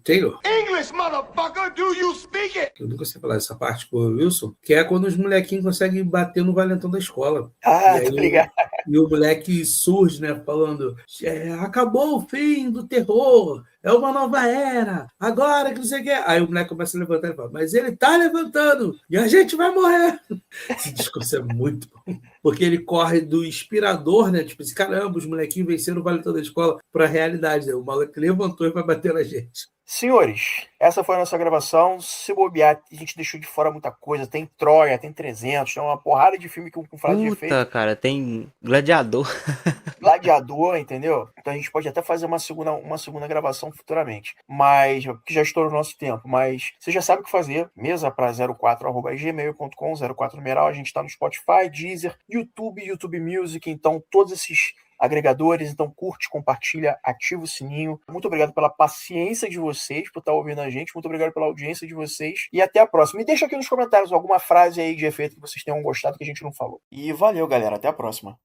Taylor. English, motherfucker, do you speak it? Eu nunca sei falar essa parte com o Wilson, que é quando os molequinhos conseguem bater no valentão da escola. Ah, E aí, tô ligado. e o moleque surge, né, falando: acabou o fim do terror, é uma nova era, agora que não sei o que. Aí o moleque começa a levantar e fala: mas ele tá levantando e a gente vai morrer. Esse discurso é muito bom, porque ele corre do inspirador, né, tipo, caramba, os molequinhos venceram o valentão da escola, pra realidade, né? O maluco levantou e vai bater na gente. Senhores, essa foi a nossa gravação. Se bobear, a gente deixou de fora muita coisa. Tem Troia, tem 300, tem uma porrada de filme com frase de efeito. Puta, cara, tem Gladiador. Gladiador, entendeu? Então a gente pode até fazer uma segunda gravação futuramente. Mas, que já estourou o nosso tempo. Mas você já sabe o que fazer. Mesa para 04@gmail.com, 04 numeral. A gente tá no Spotify, Deezer, YouTube Music. Então, todos esses agregadores, então curte, compartilha, ativa o sininho. Muito obrigado pela paciência de vocês, por estar ouvindo a gente, muito obrigado pela audiência de vocês e até a próxima. Me deixa aqui nos comentários alguma frase aí de efeito que vocês tenham gostado que a gente não falou. E valeu, galera, até a próxima.